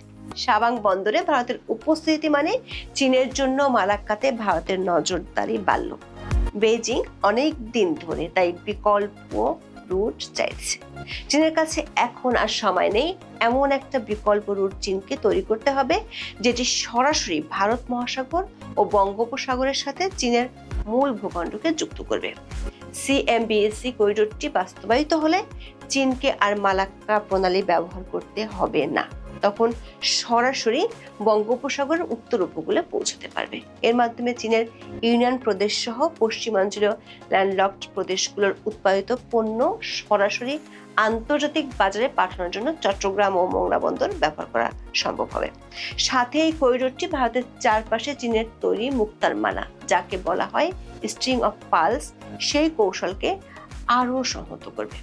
সাবাং বন্দরে ভারতের উপস্থিতি মানে চীনের জন্য মালাক্কাতে ভারতের নজরদারি বাড়ল। বেজিং অনেক দিন ধরে তাই বিকল্প রুট চাইছে। চীনের কাছে এখন আর সময় নেই, এমন একটা বিকল্প রুট চীনকে তৈরি করতে হবে যেটি সরাসরি ভারত মহাসাগর ও বঙ্গোপসাগরের সাথে চীনের মূল ভূখণ্ডকে যুক্ত করবে। সিএমবিএসি করিডোরটি বাস্তবায়িত হলে চীনকে আর মালাক্কা প্রণালী ব্যবহার করতে হবে না, তখন সরাসরি বঙ্গোপসাগরের উত্তর উপকূলে পৌঁছতে পারবে। এর মাধ্যমে চীনের ইউনিয়ন প্রদেশ সহ পশ্চিমাঞ্চলীয় ল্যান্ডলকড প্রদেশগুলোর উৎপাদিত পণ্য সরাসরি আন্তর্জাতিক বাজারে পাঠানোর জন্য চট্টগ্রাম ও মোংলা বন্দর ব্যবহার করা সম্ভব হবে। সাথে এই করিডোরটি ভারতের চারপাশে চীনের তৈরি মুক্তার মালা, যাকে বলা হয় স্ট্রিং অফ পার্লস, সেই কৌশলকে আরো সংহত করবে।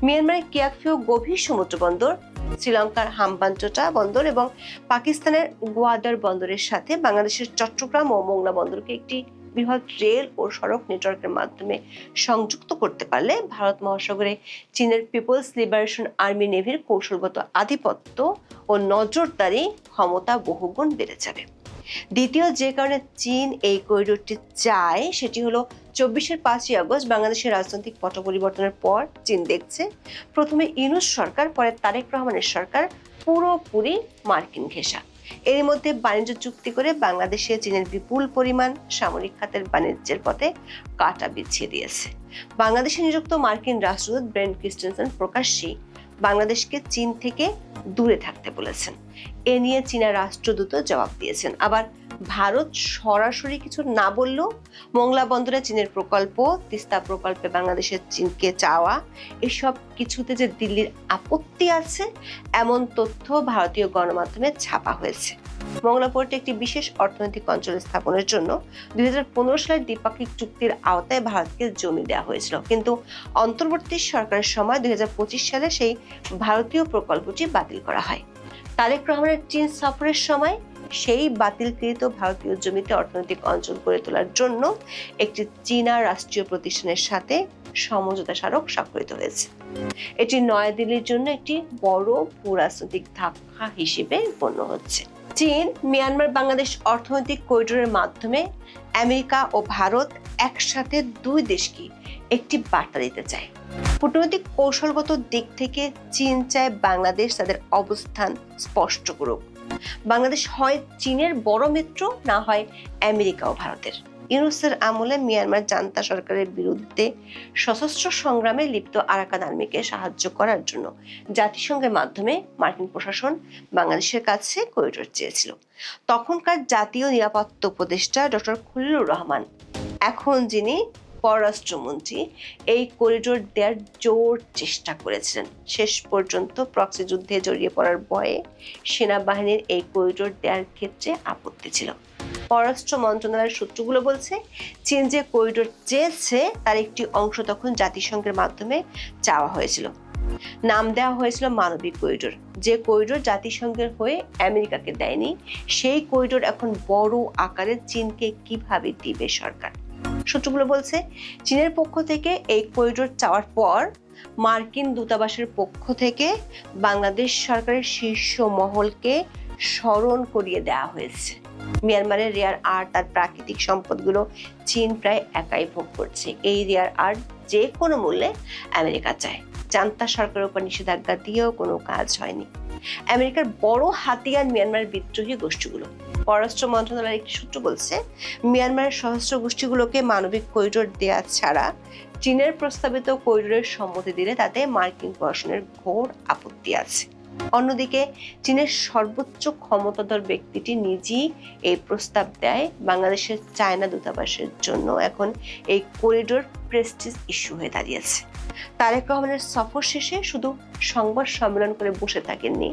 মিয়ানমারের কিয়াকফিও গভীর সমুদ্র বন্দর, শ্রীলঙ্কার হাম্বানটোটা বন্দর এবং পাকিস্তানের গোয়াদার বন্দরের সাথে বাংলাদেশের চট্টগ্রাম ও মোংলা বন্দরকে একটি বৃহৎ রেল ও সড়ক নেটওয়ার্কের মাধ্যমে সংযুক্ত করতে পারলে ভারত মহাসাগরে চীনের পিপলস লিবারেশন আর্মি নেভির কৌশলগত আধিপত্য ও নজরদারি ক্ষমতা বহুগুণ বেড়ে যাবে। দ্বিতীয় যে কারণে চীন এই করিডোরটি চায় সেটি হলো 24-এর 5ই আগস্ট বাংলাদেশের রাজনৈতিক পট পরিবর্তনের পর চীন দেখছে প্রথমে ইউনূস সরকার, পরে তারেক রহমানের সরকার পুরোপুরি মার্কিন ঘেঁষা। এর মধ্যে বাণিজ্য চুক্তি করে বাংলাদেশে চীনের বিপুল পরিমাণ সামরিক খাতের বাণিজ্যের পথে কাঁটা বিছিয়ে দিয়েছে। বাংলাদেশে নিযুক্ত মার্কিন রাষ্ট্রদূত ব্রেন্ট ক্রিস্টেনসেন প্রকাশ্যেই বাংলাদেশকে চীন থেকে দূরে থাকতে বলেছেন। এ নিয়ে চীনা রাষ্ট্রদূত জবাব দিয়েছেন। আবার ভারত সরাসরি কিছু না বললেও মোংলা বন্দরে চীনের প্রকল্প, তিস্তা প্রকল্পে বাংলাদেশের চীনকে চাওয়া, এসব কিছুতে যে দিল্লির আপত্তি আছে এমন তথ্য ভারতীয় গণমাধ্যমে ছাপা হয়েছে। মোংলা পোর্টে একটি বিশেষ অর্থনৈতিক অঞ্চল স্থাপনের জন্য 2015 সালের দ্বিপাক্ষিক চুক্তির আওতায় ভারতকে জমি দেওয়া হয়েছিল, কিন্তু অন্তর্বর্তী সরকারের সময় 2025 সালে সেই ভারতীয় প্রকল্পটি বাতিল করা হয়। তারেক রহমানের চীন সফরের সময় সেই বাতিলকৃত ভারতীয় জমিতে অর্থনৈতিক অঞ্চল গড়ে তোলার জন্য একটি চীনা রাষ্ট্রীয় প্রতিষ্ঠানের সাথে সমঝোতা স্মারক স্বাক্ষরিত হয়েছে। এটি নয়াদিল্লির জন্য একটি বড় ভূরাজনৈতিক ধাক্কা হিসেবে গণ্য হচ্ছে। চীন মিয়ানমার বাংলাদেশ অর্থনৈতিক করিডোরের মাধ্যমে আমেরিকা ও ভারত একসাথে 2 দেশকে একটি বার্তা দিতে চায়। কূটনৈতিক কৌশলগত দিক থেকে চীন চায় বাংলাদেশ তাদের অবস্থান স্পষ্ট করুক। বাংলাদেশ হয় চীনের বড় মিত্র, না হয় আমেরিকা ও ভারতের। ইউনূসের আমলে মিয়ানমার জান্তা সরকারের বিরুদ্ধে সশস্ত্র সংগ্রামে লিপ্ত আরাকান আর্মিকে সাহায্য করার জন্য জাতিসংঘের মাধ্যমে মার্কিন প্রশাসন বাংলাদেশের কাছে করিডোর চেয়েছিল। তখনকার জাতীয় নিরাপত্তা উপদেষ্টা ডক্টর খলিলুর রহমান, এখন যিনি পররাষ্ট্রমন্ত্রী, এই করিডোর দেওয়ার জোর চেষ্টা করেছিলেন। শেষ পর্যন্ত প্রক্সি যুদ্ধে জড়িয়ে পড়ার ভয়ে সেনাবাহিনীর এই করিডোর দেওয়ার ক্ষেত্রে আপত্তি ছিল। পররাষ্ট্র মন্ত্রণালয়ের সূত্রগুলো বলছে চীন যে করিডোর চেয়েছে তার একটি অংশ তখন জাতিসংঘের মাধ্যমে চাওয়া হয়েছিল। নাম দেওয়া হয়েছিল মানবিক করিডোর। যে করিডোর জাতিসংঘের হয়ে আমেরিকাকে দেয়নি, সেই করিডোর এখন বড় আকারে চীনকে কিভাবে দিবে সরকার। সূত্রগুলো বলছে চীনের পক্ষ থেকে এই করিডোর চাওয়ার পর মার্কিন দূতাবাসের পক্ষ থেকে বাংলাদেশ সরকারের শীর্ষ মহলকে স্মরণ করিয়ে দেওয়া হয়েছে। মিয়ানমারের রেয়ার আর্থ আর প্রাকৃতিক সম্পদগুলো চীন প্রায় একাই ভোগ করছে। এই রেয়ার আর্থ যে কোনো মূল্যে আমেরিকা চায়। জান্তা সরকারের উপর নিষেধাজ্ঞা দিয়েও কোনো কাজ হয়নি। আমেরিকার বড় হাতিয়ার মিয়ানমারের বিদ্রোহী গোষ্ঠীগুলো। পররাষ্ট্র মন্ত্রণালয়ের একটি সূত্র বলছে, মিয়ানমারের সশস্ত্র গোষ্ঠীগুলোকে মানবিক করিডোর দেয়া ছাড়া চীনের প্রস্তাবিত করিডোরের সম্মতি দিলে তাতে মার্কিন প্রশাসনের ঘোর আপত্তি আছে। অন্যদিকে চীনের সর্বোচ্চ ক্ষমতাধর ব্যক্তিটি নিজেই এই প্রস্তাব দেয়। বাংলাদেশের চায়না দূতাবাসের জন্য এখন এই করিডোর প্রেস্টিজ ইস্যু হয়ে দাঁড়িয়েছে। তারেক রহমানের সফর শেষে শুধু সংবাদ সম্মেলন করে বসে থাকেননি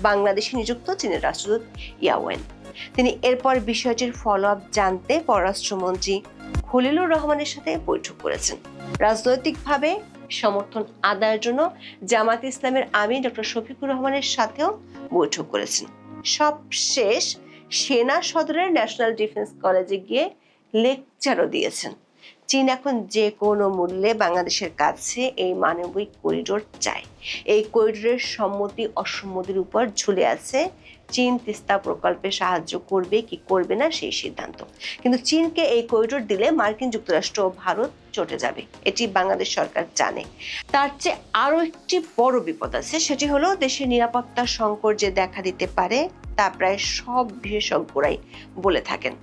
বাংলাদেশে নিযুক্ত চীনের রাষ্ট্রদূত ইয়াওয়েন। তিনি এরপর বিষয়টির ফলো আপ জানতে পররাষ্ট্রমন্ত্রী খলিলুর রহমানের সাথে বৈঠক করেছেন। রাজনৈতিকভাবে সমর্থন আদায়ের জন্য জামাত ইসলামের আমির ডক্টর শফিকুর রহমানের সাথেও বৈঠক করেছেন। সবশেষ সেনা সদরের ন্যাশনাল ডিফেন্স কলেজে গিয়ে লেকচারও দিয়েছেন। চীন এখন যে কোনো মূল্যে বাংলাদেশের কাছে এই মানবিক করিডোর চায়। এই করিডোরের সম্মতি অসম্মতির উপর ঝুলে আছে চীন তিস্তা প্রকল্পে সাহায্য করবে কি করবে না সেই সিদ্ধান্ত। কিন্তু চীনকে এই করিডোর দিলে মার্কিন যুক্তরাষ্ট্র ও ভারত চটে যাবে, এটি বাংলাদেশ সরকার জানে। তার চেয়ে আরো একটি বড় বিপদ আছে, সেটি হলো দেশের নিরাপত্তা সংকট যে দেখা দিতে পারে তা প্রায় সব বিশেষজ্ঞরাই বলে থাকেন।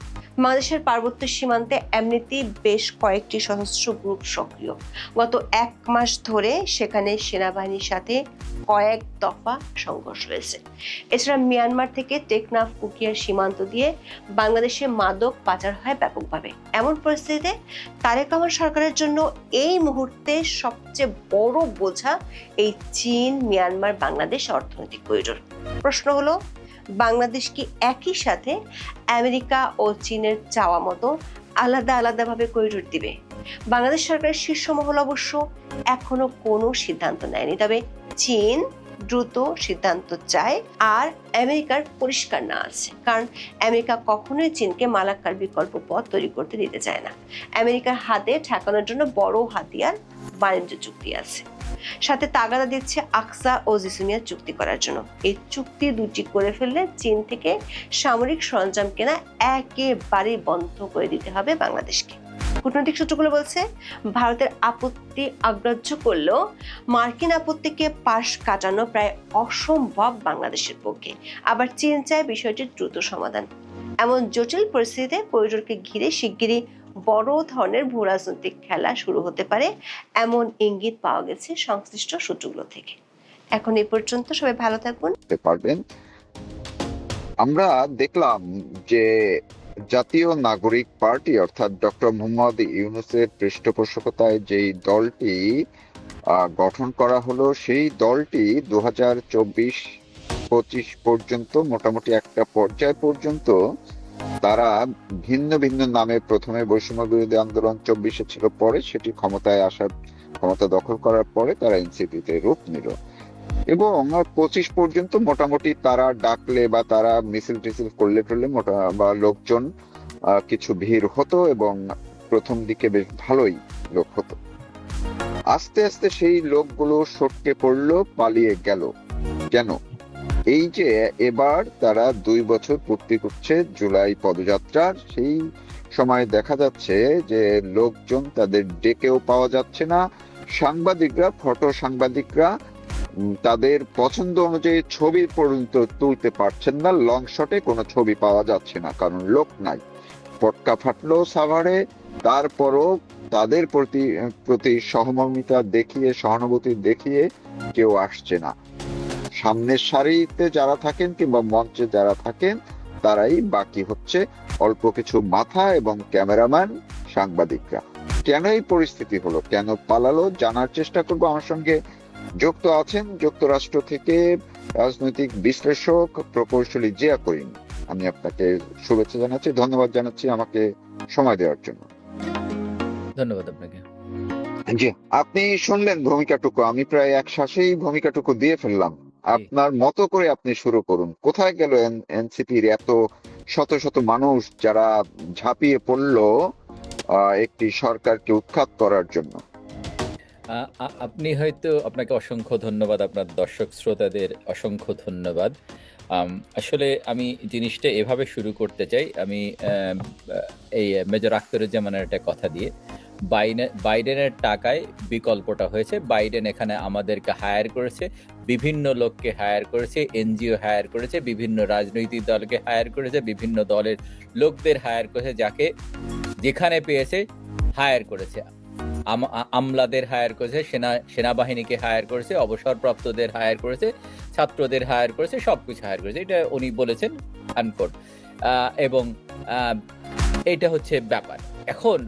বাংলাদেশের পার্বত্য সীমান্তে এমনিতেই বেশ কয়েকটি সশস্ত্র গ্রুপ সক্রিয়। গত 1 মাস ধরে সেখানে সেনাবাহিনীর সাথে কয়েক দফা সংঘর্ষ হয়েছে। এছাড়া মিয়ানমার থেকে টেকনাফ কুকিয়ার সীমান্ত দিয়ে বাংলাদেশে মাদক পাচার হয় ব্যাপকভাবে। এমন পরিস্থিতিতে তারেক রহমান সরকারের জন্য এই মুহূর্তে সবচেয়ে বড় বোঝা এই চীন মিয়ানমার বাংলাদেশ অর্থনৈতিক করিডোর। প্রশ্ন হলো, বাংলাদেশ কি একই সাথে আমেরিকা ও চীনের চাওয়া মতো আলাদা আলাদাভাবে করিডোর দিবে? বাংলাদেশ সরকারের শীর্ষ মহল অবশ্য এখনো কোনো সিদ্ধান্ত নেয়নি, তবে চীন দ্রুত সিদ্ধান্ত চায় আর আমেরিকার পরিষ্কার না আছে। কারণ আমেরিকা কখনোই চীনকে মালাক্কার বিকল্প পথ তৈরি করতে দিতে চায় না। আমেরিকার হাতে ঠেকানোর জন্য বড় হাতিয়ার বাণিজ্য চুক্তি আছে, সাথে তাগাদা দিচ্ছে আকসা ও জিসুমিয়া চুক্তি করার জন্য। এই চুক্তি দুটি করে ফেললে চীন থেকে সামরিক সরঞ্জাম কেনা একেবারে বন্ধ করে দিতে হবে বাংলাদেশকে। কূটনৈতিক সূত্রগুলো বলছে, ভারতের আপত্তি অগ্রাহ্য করলেও মার্কিন আপত্তিকে পাশ কাটানো প্রায় অসম্ভব বাংলাদেশের পক্ষে। আবার চীন চায় বিষয়টির দ্রুত সমাধান। এমন জটিল পরিস্থিতিতে করিডোরকে ঘিরে শিগগিরই বড় ধরনের ভূ রাজনৈতিক খেলা শুরু হতে পারে, এমন ইঙ্গিত পাওয়া গেছে সংশ্লিষ্ট সূত্রগুলো থেকে। এখন এই পর্যন্ত, সবাই ভালো থাকুন। আমরা দেখলাম যে জাতীয় নাগরিক পার্টি অর্থাৎ ডক্টর মোহাম্মদ ইউনূসের পৃষ্ঠপোষকতায় যেই দলটি গঠন করা হলো, সেই দলটি 2024-25 পর্যন্ত মোটামুটি একটা পর্যায় পর্যন্ত তারা ভিন্ন ভিন্ন নামে, প্রথমে বৈষম্য বিরোধী আন্দোলন 24-এ ছিল, পরে সেটি ক্ষমতা দখল করার পরে তারা এনসিপিতে রূপ নিল এবং 25 পর্যন্ত মোটামুটি তারা ডাকলে বা তারা মিছিল টিছিল করলে বা লোকজন কিছু ভিড় হতো এবং প্রথম দিকে বেশ ভালোই লোক হতো। আস্তে আস্তে সেই লোকগুলো সটকে পড়লো, পালিয়ে গেল। কেন? এই যে এবার তারা 2 বছর পূর্তি করছে জুলাই পদযাত্রার, সেই সময় দেখা যাচ্ছে যে লোকজন তাদের ডেকেও পাওয়া যাচ্ছে না। সাংবাদিকরা, ফটো সাংবাদিকরা তাদের পছন্দ অনুযায়ী ছবি পর্যন্ত তুলতে পারছেন না। লং শটে কোনো ছবি পাওয়া যাচ্ছে না, কারণ লোক নাই। পটকা ফাটলো সাভারে, তারপরও তাদের প্রতি সহমর্মিতা দেখিয়ে, সহানুভূতি দেখিয়ে কেউ আসছে না। সামনের সারিতে যারা থাকেন কিংবা মঞ্চে যারা থাকেন তারাই বাকি হচ্ছে, অল্প কিছু মাথা এবং ক্যামেরাম্যান, সাংবাদিকরা। কেন এই পরিস্থিতি হলো, কেন পালালো, জানার চেষ্টা করবো। আমার সঙ্গে যুক্ত আছেন যুক্তরাষ্ট্র থেকে রাজনৈতিক বিশ্লেষক প্রকৌশলী জিয়া করিম। আমি আপনাকে শুভেচ্ছা জানাচ্ছি, ধন্যবাদ জানাচ্ছি আমাকে সময় দেওয়ার জন্য। ধন্যবাদ আপনাকে। জি, আপনি শুনলেন ভূমিকাটুকু, আমি প্রায় এক শ্বাসেই ভূমিকাটুকু দিয়ে ফেললাম। আপনার মতো করে আপনি শুরু করুন। কোথায় গেল এনসিপির এত শত শত মানুষ যারা ঝাঁপিয়ে পড়লো একটি সরকারকে উৎখাত করার জন্য? আপনি হয়তো, আপনাকে অসংখ্য ধন্যবাদ, আপনার দর্শক শ্রোতাদের অসংখ্য ধন্যবাদ। আসলে আমি জিনিসটা এভাবে শুরু করতে চাই। আমি এই মেজর আখতারুজ্জামানের একটা কথা দিয়ে। বাইডেনের টাকায় বিকল্পটা হয়েছে। বাইডেন এখানে আমাদেরকে হায়ার করেছে, বিভিন্ন লোককে হায়ার করেছে, এনজিও হায়ার করেছে, বিভিন্ন রাজনৈতিক দলকে হায়ার করেছে, বিভিন্ন দলের লোকদের হায়ার করেছে, যাকে যেখানে পেয়েছে হায়ার করেছে। আমলাদের হায়ার করেছে, সেনাবাহিনীকে হায়ার করেছে, অবসরপ্রাপ্তদের হায়ার করেছে, ছাত্রদের হায়ার করেছে, সবকিছু হায়ার করেছে। এটা উনি বলেছেন আনকোট। এবং এটা হচ্ছে ব্যাপার। এখন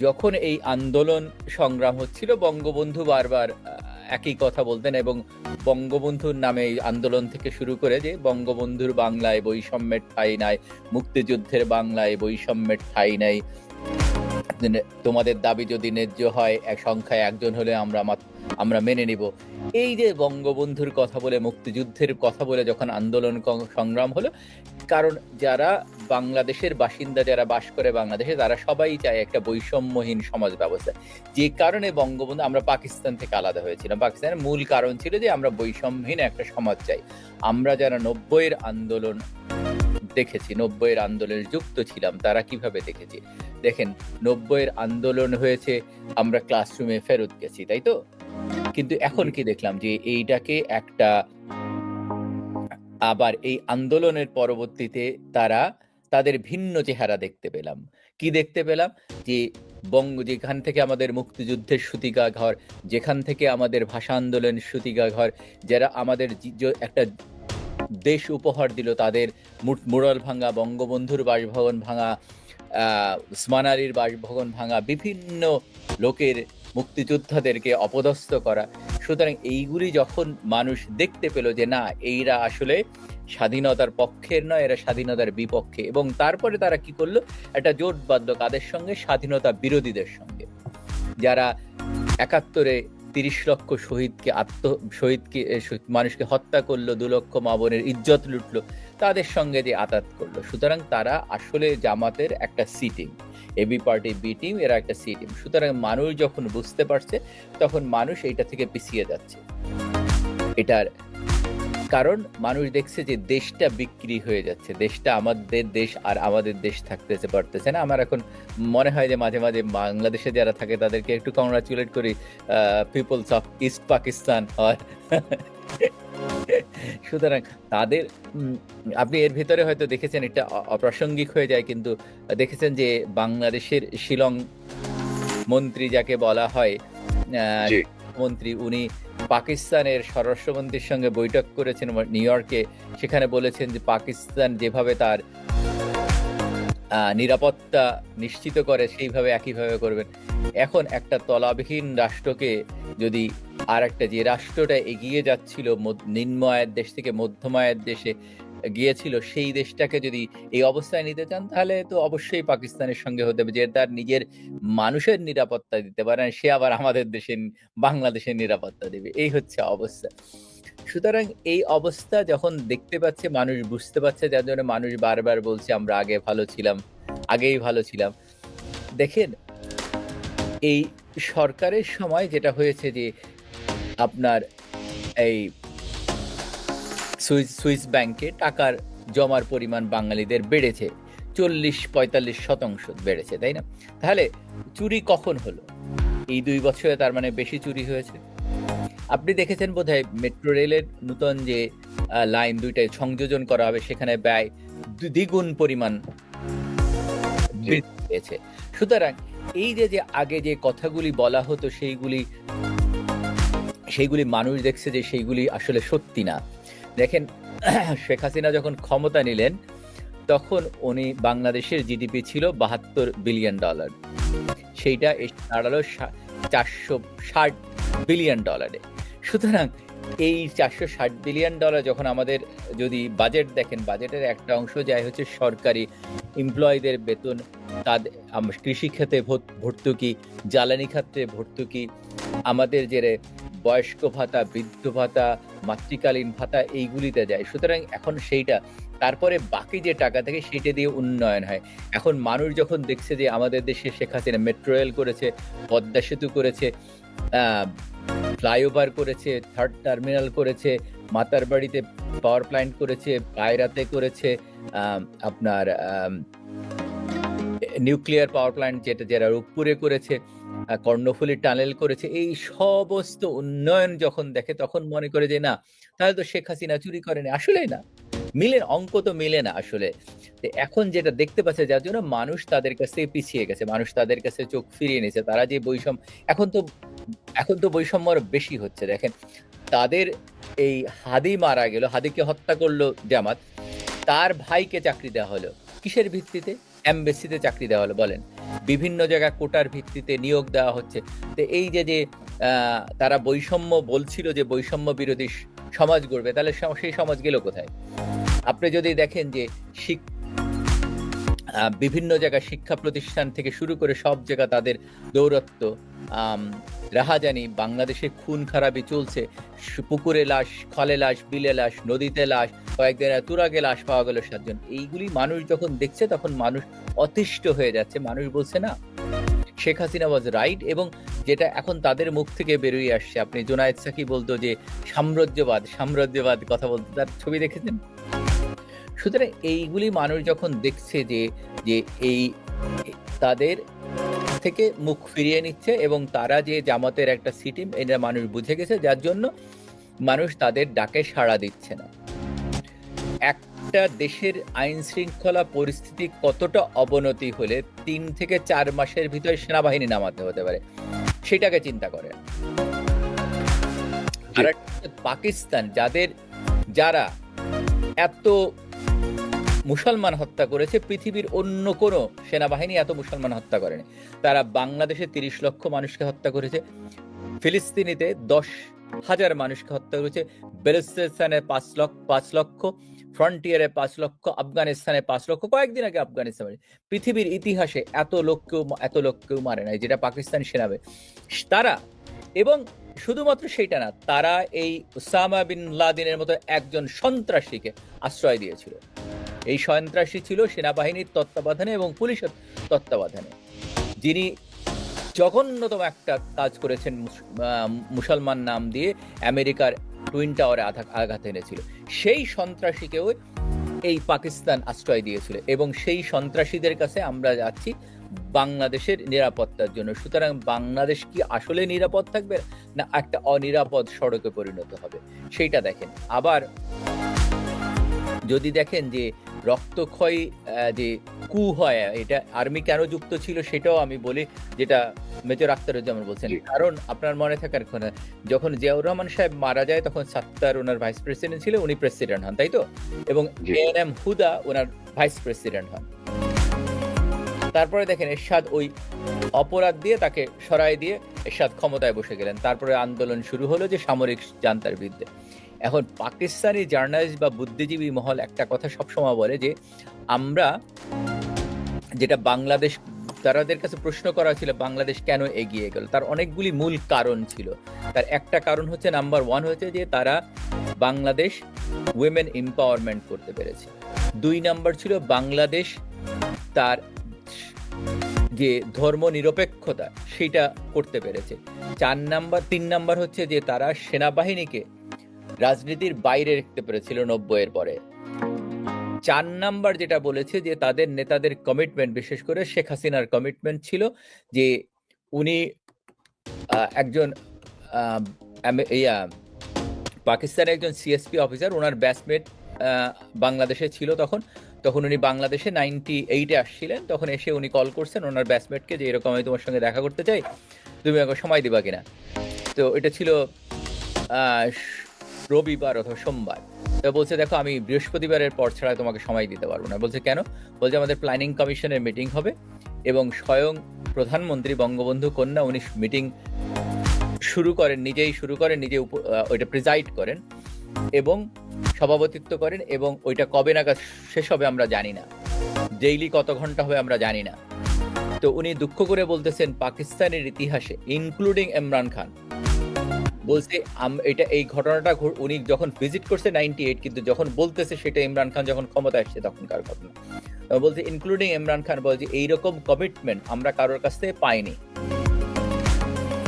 যখন এই আন্দোলন সংগ্রাম হচ্ছিল, বঙ্গবন্ধু বারবার একই কথা বলতেন এবং বঙ্গবন্ধুর নামে এই আন্দোলন থেকে শুরু করে যে বঙ্গবন্ধুর বাংলায় বৈষম্যের ঠাঁই নাই, মুক্তিযুদ্ধের বাংলায় বৈষম্যের ঠাঁই নাই, তোমাদের দাবি যদি ন্যায্য হয় এক সংখ্যায় একজন হলে আমরা মেনে নিব। এই যে বঙ্গবন্ধুর কথা বলে, মুক্তিযুদ্ধের কথা বলে যখন আন্দোলন সংগ্রাম হলো, কারণ যারা বাংলাদেশের বাসিন্দা, যারা বাস করে বাংলাদেশে, তারা সবাই চায় একটা বৈষম্যহীন সমাজ ব্যবস্থা। যে কারণে বঙ্গবন্ধু, আমরা পাকিস্তান থেকে আলাদা হয়েছিলাম, পাকিস্তানের মূল কারণ ছিল যে আমরা বৈষম্যহীন একটা সমাজ চাই। আমরা যারা 90-এর আন্দোলন দেখেছি, 90-এর আন্দোলনে যুক্ত ছিলাম, তারা কিভাবে দেখেছি দেখেন। 90-এর আন্দোলন হয়েছে, আমরা ক্লাসরুমে ফেরত গেছি, তাই তো? কিন্তু এখন কি দেখলাম যে এইটাকে একটা, আবার এই আন্দোলনের পরবর্তীতে তাদের ভিন্ন চেহারা দেখতে পেলাম। কি দেখতে পেলাম? যে যেখান থেকে আমাদের মুক্তিযুদ্ধের সূতিকা ঘর, যেখান থেকে আমাদের ভাষা আন্দোলনের সূতিকা ঘর, যারা আমাদের একটা দেশ উপহার দিল, তাদের মুরাল ভাঙা, বঙ্গবন্ধুর বাসভবন ভাঙা, উসমান আলীর বাসভবন ভাঙা, বিভিন্ন লোকের, মুক্তিযোদ্ধাদেরকে অপদস্থ করা। সুতরাং এইগুলি যখন মানুষ দেখতে পেল যে না, এইরা আসলে স্বাধীনতার পক্ষের নয়, এরা স্বাধীনতার বিপক্ষে, এবং তারপরে তারা কি করলো, একটা জোট বাঁধলো কাদের সঙ্গে? স্বাধীনতা বিরোধীদের সঙ্গে, যারা 71-এ 30 লক্ষ মানুষকে হত্যা করলো, 2 লক্ষ মা বোনের ইজ্জত লুটলো, তাদের সঙ্গে যে আতাত করলো। সুতরাং তারা আসলে জামাতের একটা C team, AB party B team, এরা একটা সি টিম। সুতরাং মানুষ যখন বুঝতে পারছে, তখন মানুষ এইটা থেকে পিছিয়ে যাচ্ছে। এটার কারণ মানুষ দেখছে যে দেশটা বিক্রি হয়ে যাচ্ছে, দেশটা আমাদের দেশ আর আমাদের দেশ থাকতে পারতেছে না। আমার এখন মনে হয় যে মাঝে মাঝে বাংলাদেশে যারা থাকে তাদেরকে একটু কংগ্রাচুলেট করি, পিপলস অফ ইস্ট পাকিস্তান। সুতরাং তাদের আপনি এর ভিতরে হয়তো দেখেছেন, এটা অপ্রাসঙ্গিক হয়ে যায়, কিন্তু দেখেছেন যে বাংলাদেশের শিলং মন্ত্রী যাকে বলা হয় মন্ত্রী, উনি পাকিস্তানের স্বরাষ্ট্রমন্ত্রীর সঙ্গে বৈঠক করেছেন নিউ ইয়র্কে। সেখানে বলেছেন যে পাকিস্তান যেভাবে তার নিরাপত্তা নিশ্চিত করে, সেইভাবে একইভাবে করবেন। এখন একটা তলাবিহীন রাষ্ট্রকে যদি আর একটা, যে রাষ্ট্রটা এগিয়ে যাচ্ছিল নিম্ন আয়ের দেশ থেকে মধ্যম আয়ের দেশে গিয়েছিল, সেই দেশটাকে যদি এই অবস্থায় নিতে চান, তাহলে তো অবশ্যই পাকিস্তানের সঙ্গে হতে হবে, যে তার নিজের মানুষের নিরাপত্তা দিতে পারে না, সে আবার আমাদের দেশের, বাংলাদেশের নিরাপত্তা দেবে। এই হচ্ছে অবস্থা। সুতরাং এই অবস্থা যখন দেখতে পাচ্ছে, মানুষ বুঝতে পারছে, যার জন্য মানুষ বারবার বলছে আমরা আগেই ভালো ছিলাম। দেখেন, এই সরকারের সময় যেটা হয়েছে যে আপনার এই সুইস ব্যাংকে টাকার জমার পরিমাণ বাঙালিদের বেড়েছে, 40-45% বেড়েছে, তাই না? তাহলে চুরি কখন হলো? এই 2 বছরে, তার মানে বেশি চুরি হয়েছে। আপনি দেখেছেন বোধহয় মেট্রো রেলের নতুন যে লাইন 2টায় সংযোজন করা হবে, সেখানে ব্যয় দ্বিগুণ পরিমাণ বৃদ্ধি পেয়েছে। সুতরাং এই যে আগে যে কথাগুলি বলা হতো, সেইগুলি মানুষ দেখছে যে সেইগুলি আসলে সত্যি না। দেখেন, শেখ হাসিনা যখন ক্ষমতা নিলেন, তখন উনি, বাংলাদেশের জিডিপি ছিল $72 বিলিয়ন, সেইটা দাঁড়ালো $460 বিলিয়ন। সুতরাং এই $460 বিলিয়ন যখন আমাদের যদি বাজেট দেখেন, বাজেটের একটা অংশ যায় হচ্ছে সরকারি এমপ্লয়ীদের বেতন, তাদের কৃষি খাতে ভর্তুকি, জ্বালানি খাতে ভর্তুকি, আমাদের যে বয়স্ক ভাতা, বৃদ্ধ ভাতা, মাতৃকালীন ভাতা, এইগুলিতে যায়। সুতরাং এখন সেইটা, তারপরে বাকি যে টাকা থাকে সেইটা দিয়ে উন্নয়ন হয়। এখন মানুষ যখন দেখছে যে আমাদের দেশে শেখ হাসিনা মেট্রো রেল করেছে, পদ্মা সেতু করেছে, ফ্লাইওভার করেছে, 3rd টার্মিনাল করেছে, মাতার বাড়িতে পাওয়ার প্ল্যান্ট করেছে, পায়রাতে করেছে, আপনার নিউক্লিয়ার পাওয়ার প্ল্যান্ট যারা রূপপুরে করেছে, কর্ণফুলী টানেল করেছে। এই সমস্ত উন্নয়ন যখন দেখে তখন মনে করে যে না, তাহলে তো শেখ হাসিনা চুরি করেনি। আসলেই না, অঙ্ক তো মিলে না আসলে। এখন যেটা দেখতে পাচ্ছে, যার জন্য মানুষ তাদের কাছে পিছিয়ে গেছে, মানুষ তাদের কাছে চোখ ফিরিয়ে নিয়েছে। তারা যে বৈষম্য, এখন তো বৈষম্য আরো বেশি হচ্ছে। দেখেন, তাদের এই হাদি মারা গেল, হাদিকে হত্যা করলো জামাত, তার ভাইকে চাকরি দেওয়া হলো কিসের ভিত্তিতে? এমবেসিতে চাকরি দেওয়া হলো। বলেন, বিভিন্ন জায়গায় কোটার ভিত্তিতে নিয়োগ দেওয়া হচ্ছে। তো এই যে তারা বৈষম্য বলছিল যে বৈষম্য বিরোধী সমাজ গড়বে, তাহলে সেই সমাজ গেল কোথায়? আপনি যদি দেখেন যে বিভিন্ন জায়গায় শিক্ষা প্রতিষ্ঠান থেকে শুরু করে সব জায়গা তাদের দৌরত্ব, রাহাজানি, বাংলাদেশে খুন খারাপি চলছে। পুকুরে লাশ, খালে লাশ, বিলে লাশ, নদীতে লাশ, কয়েকদিন তুরাগে লাশ পাওয়া গেল 7 জন। এইগুলি মানুষ যখন দেখছে তখন মানুষ অতিষ্ঠ হয়ে যাচ্ছে। মানুষ বলছে না, শেখ হাসিনা ওয়াজ রাইট। এবং যেটা এখন তাদের মুখ থেকে বেরোয় আসছে, আপনি জোনায়েদ সাকি বলতো যে সাম্রাজ্যবাদ কথা বলতো, তার ছবি দেখেছেন? সুতরাং এইগুলি মানুষ যখন দেখছে যে এই তাদের থেকে মুখ ফিরিয়ে নিচ্ছে এবং তারা যে জামাতের একটা সিটিম, এটা মানুষ বুঝে গেছে, যার জন্য মানুষ তাদের ডাকে সাড়া দিচ্ছে না। একটা দেশের আইন শৃঙ্খলা পরিস্থিতি কতটা অবনতি হলে 3 থেকে 4 মাসের ভিতরে সেনাবাহিনী নামাতে হতে পারে, সেটাকে চিন্তা করেন। আর পাকিস্তান, যারা এত মুসলমান হত্যা করেছে, পৃথিবীর অন্য কোনো সেনাবাহিনী এত মুসলমান হত্যা করেনি। তারা বাংলাদেশে 30 লক্ষ মানুষকে হত্যা করেছে, ফিলিস্তিনিতে 10,000 মানুষকে হত্যা করেছে, বেলুচিস্তানে 5 লক্ষ, ফ্রন্টিয়ারে 5 লক্ষ, আফগানিস্তানে 5 লক্ষ। কয়েকদিন আগে আফগানিস্তানে পৃথিবীর ইতিহাসে এত লোককেও মারে নাই যেটা পাকিস্তান সেনাবাহিনী। তারা, এবং শুধুমাত্র সেটা না, তারা এই ওসামা বিন লাদেনের মতো একজন সন্ত্রাসীকে আশ্রয় দিয়েছিল। এই সন্ত্রাসী ছিল সেনাবাহিনীর তত্ত্বাবধানে এবং পুলিশের তত্ত্বাবধানে, যিনি জঘন্যতম একটা কাজ করেছেন, মুসলমান নাম দিয়ে আমেরিকার টুইন টাওয়ারে আঘাত এনেছিল। সেই সন্ত্রাসীকেও এই পাকিস্তান আশ্রয় দিয়েছিল এবং সেই সন্ত্রাসীদের কাছে আমরা যাচ্ছি বাংলাদেশের নিরাপত্তার জন্য। সুতরাং বাংলাদেশ কি আসলে নিরাপদ থাকবে না একটা অনিরাপদ সড়কে পরিণত হবে, সেইটা দেখেন। আবার যদি দেখেন যে রক্তক্ষয়, যে কু হয়, এটা আর্মি কেন যুক্ত ছিল সেটাও আমি বলি, যেটা মেজর আখতারুজ্জামান বলছেন। কারণ আপনার মনে থাকার কথা, যখন জিয়াউর রহমান সাহেব মারা যায় তখন সাত্তার ওনার ভাইস প্রেসিডেন্ট ছিল, উনি প্রেসিডেন্ট হন, তাই তো? এবং এএনএম হুদা ওনার ভাইস প্রেসিডেন্ট হন। তারপরে দেখেন এরশাদ ওই অপরাধ দিয়ে তাকে সরাই দিয়ে এরশাদ ক্ষমতায় বসে গেলেন। তারপরে আন্দোলন শুরু হলো যে সামরিক জান্তার বিরুদ্ধে। এখন পাকিস্তানি জার্নালিস্ট বা বুদ্ধিজীবী মহল একটা কথা সবসময় বলে যে আমরা যেটা বাংলাদেশ, তাদের কাছে প্রশ্ন করা ছিল বাংলাদেশ কেন এগিয়ে গেল, তার অনেকগুলি মূল কারণ ছিল। তার একটা কারণ হচ্ছে, নাম্বার 1 হচ্ছে যে তারা বাংলাদেশ উইমেন এম্পাওয়ারমেন্ট করতে পেরেছে। 2 নাম্বার ছিল বাংলাদেশ তার যে ধর্ম নিরপেক্ষতা সেটা করতে পেরেছে। 3 নাম্বার হচ্ছে যে তারা সেনাবাহিনীকে রাজনীতির বাইরে রাখতে পেরেছিল 90-এর পরে। 4 নাম্বার যেটা বলেছে যে তাদের নেতাদের কমিটমেন্ট, বিশেষ করে শেখ হাসিনার কমিটমেন্ট ছিল যে উনি একজন পাকিস্তানের একজন সিএসপি অফিসার, ওনার ব্যাচমেট বাংলাদেশে ছিল তখন উনি বাংলাদেশে 98-এ আসছিলেন। তখন এসে উনি কল করছেন ওনার ব্যাচমেটকে যে এরকম আমি তোমার সঙ্গে দেখা করতে চাই, তুমি আমাকে সময় দিবা কিনা। তো এটা ছিল রবিবার অথবা সোমবার। তো বলছে দেখো আমি বৃহস্পতিবারের পর ছাড়া তোমাকে সময় দিতে পারবো না। বলছে কেন? বলছে আমাদের প্ল্যানিং কমিশনের মিটিং হবে এবং স্বয়ং প্রধানমন্ত্রী বঙ্গবন্ধু কন্যা উনি মিটিং নিজেই শুরু করেন, নিজে ওইটা প্রিজাইড করেন এবং সভাপতিত্ব করেন, এবং ওইটা কবে নাগাদ শেষ হবে আমরা জানি না, ডেইলি কত ঘন্টা হবে আমরা জানি না। তো উনি দুঃখ করে বলতেছেন পাকিস্তানের ইতিহাসে ইনক্লুডিং ইমরান খান, বলছে এই ঘটনাটা উনি যখন ভিজিট করছে 98, কিন্তু যখন বলতেছে সেটা ইমরান খান যখন ক্ষমতা আসছে তখনকার ঘটনা। বলছে ইনক্লুডিং ইমরান খান বলছে এইরকম কমিটমেন্ট আমরা কারোর কাছ থেকে পাইনি,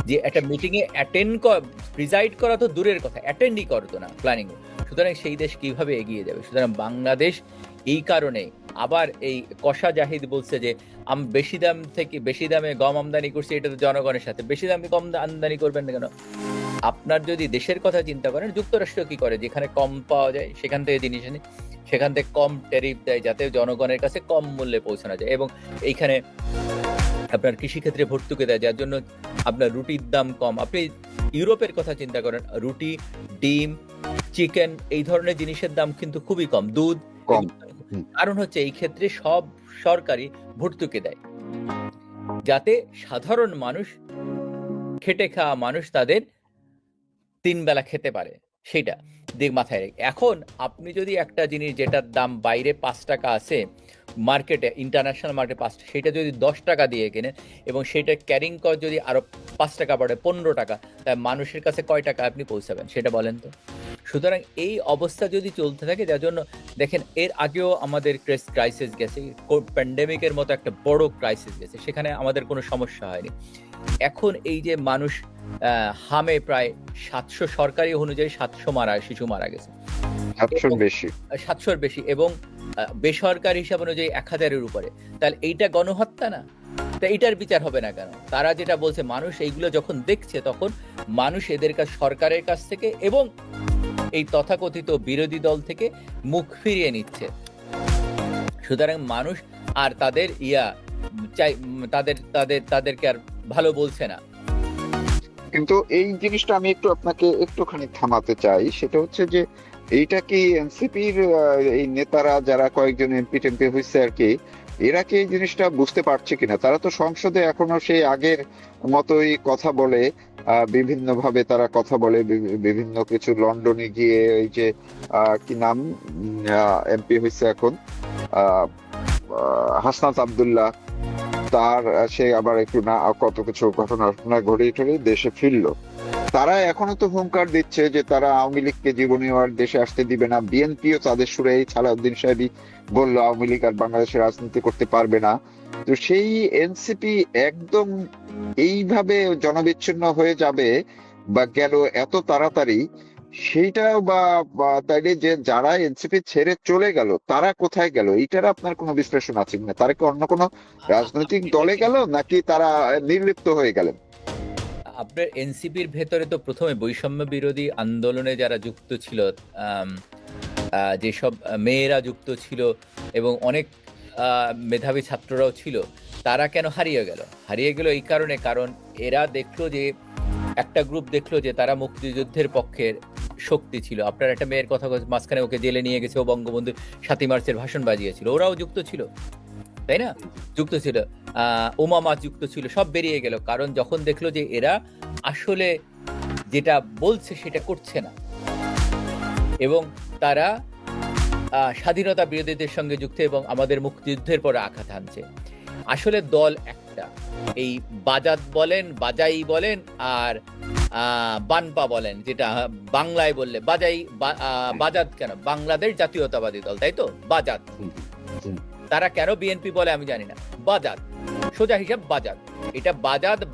যে একটা মিটিং এ প্রিজাইড করা তো দূরের কথা, অ্যাটেন্ডই করতো না প্ল্যানিং। সুতরাং সেই দেশ কিভাবে এগিয়ে যাবে? সুতরাং বাংলাদেশ এই কারণে আবার এই কষা জাহিদ বলছে যে বেশি দামে গম আমদানি করছি, এটা তো জনগণের সাথে। বেশি দামে কম আমদানি করবেন না কেন? আপনার যদি দেশের কথা চিন্তা করেন, যুক্তরাষ্ট্র কি করে, যেখানে কম পাওয়া যায় সেখান থেকে জিনিস আনে, সেখান থেকে কম ট্যারিফ দেয় যাতে জনগণের কাছে কম মূল্যে পৌঁছানো যায়। এবং এইখানে আপনার কৃষিক্ষেত্রে ভর্তুকি দেয়, যার জন্য আপনার রুটির দাম কম। আপনি ইউরোপের কথা চিন্তা করেন, রুটি, ডিম, চিকেন এই ধরনের জিনিসের দাম কিন্তু খুবই কম, দুধ কম। কারণ হচ্ছে এই ক্ষেত্রে সব সরকারি ভর্তুকি দেয় যাতে সাধারণ মানুষ, খেটে খাওয়া মানুষ তাদের 3 বেলা খেতে পারে, সেটা দিক মাথায় রেখে। এখন আপনি যদি একটা জিনিস যেটার দাম বাইরে 5 টাকা আছে, মার্কেটে ইন্টারন্যাশনাল মার্কেটে 5 টাকা, সেটা যদি 10 টাকা দিয়ে কেনেন এবং সেটা ক্যারিং কস্ট যদি আরো 5 টাকা বাড়ে 15 টাকা, তাই মানুষের কাছে কয় টাকা আপনি পৌঁছাবেন সেটা বলেন তো? সুতরাং এই অবস্থা যদি চলতে থাকে, যার জন্য দেখেন এর আগেও আমাদের ক্রাইসিস গেছে, প্যান্ডেমিকের মতো একটা বড় ক্রাইসিস গেছে, সেখানে আমাদের কোনো সমস্যা হয়নি। এখন এই যে মানুষ হামে প্রায় 700 সরকারি অনুযায়ী 700 শিশু মারা গেছে, 700 বেশি, 700-র বেশি, এবং বেসরকারি হিসাব অনুযায়ী 1000-এর উপরে। তাহলে এইটা গণহত্যা না? তা এটার বিচার হবে না কেন? তারা যেটা বলছে, মানুষ এইগুলো যখন দেখছে তখন মানুষ এদের সরকারের কাছ থেকে এবং এই তথাকথিত বিরোধী দল থেকে মুখ ফিরিয়ে নিচ্ছে। সুতরাং মানুষ আর তাদের তাদেরকে আর ভালো বলছে না। কিন্তু এই জিনিসটা আমি আপনাকে একটুখানি থামাতে চাই, সেটা হচ্ছে যে এইটা কি এনসিপির এই নেতারা যারা কয়েকজন এমপি টেমপি হয়েছে আর কি, এরা কি এই জিনিসটা বুঝতে পারছে কিনা? তারা তো সংসদে এখনো সেই আগের মতোই কথা বলে, বিভিন্ন ভাবে তারা কথা বলে, বিভিন্ন কিছু, লন্ডনে গিয়ে এই যে কি নাম এমপি হয়েছে এখন, হাসনাত আব্দুল্লাহ, তার সে আবার একটু না কত কিছু ঘটনা ঘটিয়ে টড়িয়ে দেশে ফিরলো। তারা এখনো তো হুঙ্কার দিচ্ছে যে তারা আওয়ামী লীগকে জীবনে আর দেশে আসতে দিবে না। বিএনপিও তাদের সুরে, সালাউদ্দিন সাহেবই বললো আওয়ামী লীগ আর বাংলাদেশে রাজনীতি করতে পারবে না। তো সেই এনসিপি একদম এইভাবে জনবিচ্ছিন্ন হয়ে যাবে বা গেল এত তাড়াতাড়ি, সেইটা বা তাইলে যে যারা এনসিপি ছেড়ে চলে গেল তারা কোথায় গেল, এইটার আপনার কোনো বিশ্লেষণ আছে কিনা? তারা কি অন্য কোনো রাজনৈতিক দলে গেল নাকি তারা নির্লিপ্ত হয়ে গেলেন? আপনার এনসিপির ভেতরে তো প্রথমে বৈষম্য বিরোধী আন্দোলনে যারা যুক্ত ছিল, যেসব মেয়েরা যুক্ত ছিল এবং অনেক মেধাবী ছাত্ররাও ছিল, তারা কেন হারিয়ে গেল? এই কারণ এরা দেখলো যে একটা গ্রুপ দেখলো যে তারা মুক্তিযুদ্ধের পক্ষের শক্তি ছিল। আপনার একটা মেয়ের কথা মাঝখানে ওকে জেলে নিয়ে গেছে, ও বঙ্গবন্ধু 7ই মার্চের ভাষণ বাজিয়েছিল, ওরাও যুক্ত ছিল, তাই না? যুক্ত ছিল, ওমামা যুক্ত ছিল, সব বেরিয়ে গেল। কারণ যখন দেখলো যে এরা আসলে যেটা বলছে সেটা করছে না এবং তারা স্বাধীনতা বিরোধীদের সঙ্গে যুক্ত এবং আমাদের মুক্তিযুদ্ধের পরে আঘাত হানছে। আসলে দল একটা, এই বাজাত বলেন, বাজাই বলেন আর বানপা বলেন, যেটা বাংলায় বললে বাজাত কেন, বাংলাদেশ জাতীয়তাবাদী দল, তাই তো? বাজাত, তারা কেন বিএনপি বলে আমি জানি না, বাজাত সোজা হিসাব বাজাত। এটা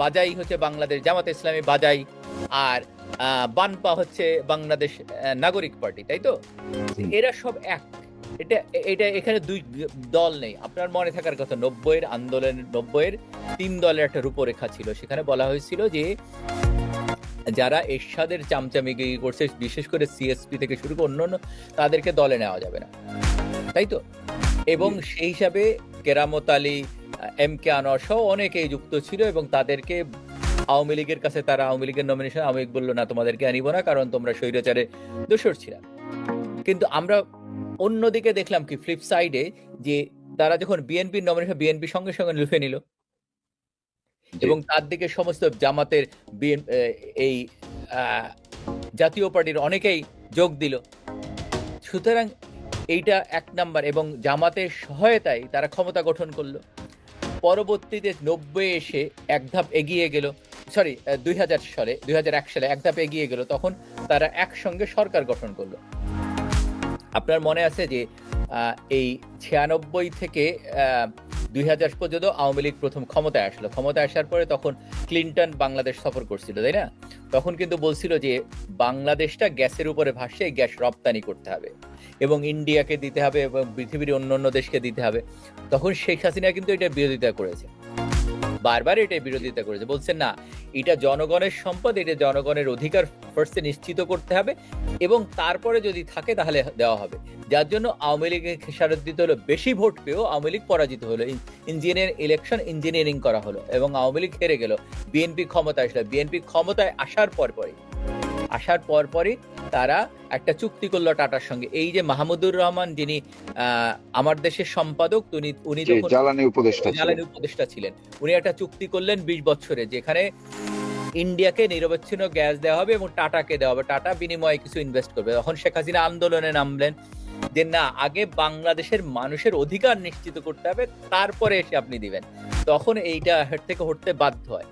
বাজাই হচ্ছে বাংলাদেশ জামাত ইসলামী বাজাই, আর বানপা হচ্ছে বাংলাদেশ নাগরিক পার্টি, তাই তো? এরা সব এক। এটা এখানে দুই দল নেই। আপনার মনে থাকার কথা, 90-এর আন্দোলন, 90-এর 3 দলের একটা রূপরেখা ছিল, সেখানে বলা হয়েছিল যে যারা এরশাদের চামচামিগিরি করছে, বিশেষ করে সিএসপি থেকে শুরু করে অন্যান্য, তাদেরকে দলে নেওয়া যাবে না, তাই তো? এবং সেই হিসাবে কেরামত আলী, এম কে আনোয়ার সহ অনেকেই যুক্ত ছিল এবং তাদেরকে আওয়ামী লীগের কাছে, তারা আওয়ামী লীগের নমিনেশন, আওয়ামী লীগ বললো না তোমাদেরকে আনিব না, কারণ তোমরা স্বৈরাচারে দোষর ছিল। কিন্তু আমরা অন্যদিকে দেখলাম কি, ফ্লিপ সাইডে, যে তারা যখন বিএনপির নমিনেশন, বিএনপি সঙ্গে সঙ্গে লুফে নিল এবং তার দিকে সমস্ত জামাতের এই জাতীয় পার্টির অনেকেই যোগ দিল। সুতরাং এইটা 1 নাম্বার। এবং জামাতের সহায়তায় তারা ক্ষমতা গঠন করলো। পরবর্তীতে 90 এসে এক ধাপ এগিয়ে গেল, 2001 সালে এক ধাপ এগিয়ে গেল, তখন তারা একসঙ্গে সরকার গঠন করলো। আপনার মনে আছে যে এই 96 থেকে 2000 পর্যন্ত আওয়ামী লীগ প্রথম ক্ষমতায় আসলো। ক্ষমতায় আসার পরে তখন ক্লিনটন বাংলাদেশ সফর করছিল, তাই না? তখন কিন্তু বলছিল যে বাংলাদেশটা গ্যাসের উপরে ভাসছে, এই গ্যাস রপ্তানি করতে হবে এবং ইন্ডিয়াকে দিতে হবে এবং পৃথিবীর অন্যান্য দেশকে দিতে হবে। তখন শেখ হাসিনা কিন্তু এটা বিরোধিতা করেছে, বারবার এটা বিরোধিতা করেছে, বলছেন না এটা জনগণের সম্পদ, এটা জনগণের অধিকার ফার্স্টে নিশ্চিত করতে হবে এবং তারপরে যদি থাকে তাহলে দেওয়া হবে। যার জন্য আওয়ামী লীগের খেসারত দিতে হলো, বেশি ভোট পেয়েও আওয়ামী লীগ পরাজিত হলো, ইঞ্জিনিয়ারিং করা হলো এবং আওয়ামী লীগ হেরে গেল। বিএনপি ক্ষমতায় আসলো, বিএনপি ক্ষমতায় আসার পরপরই তারা একটা চুক্তি করলো টাটার সঙ্গে। এই যে মাহমুদুর রহমান, যিনি আমার দেশের সম্পাদক, উনি জি, যখন জ্বালানি উপদেষ্টা ছিলেন, উনি একটা চুক্তি করলেন 20 বছরে, যেখানে ইন্ডিয়াকে নিরবচ্ছিন্ন গ্যাস দেওয়া হবে এবং টাটাকে দেওয়া হবে, টাটা বিনিময়ে কিছু ইনভেস্ট করবে। তখন শেখ হাসিনা আন্দোলনে নামলেন যে না, আগে বাংলাদেশের মানুষের অধিকার নিশ্চিত করতে হবে, তারপরে এসে আপনি দিবেন। তখন এইটা হেড থেকে হটতে বাধ্য হয়,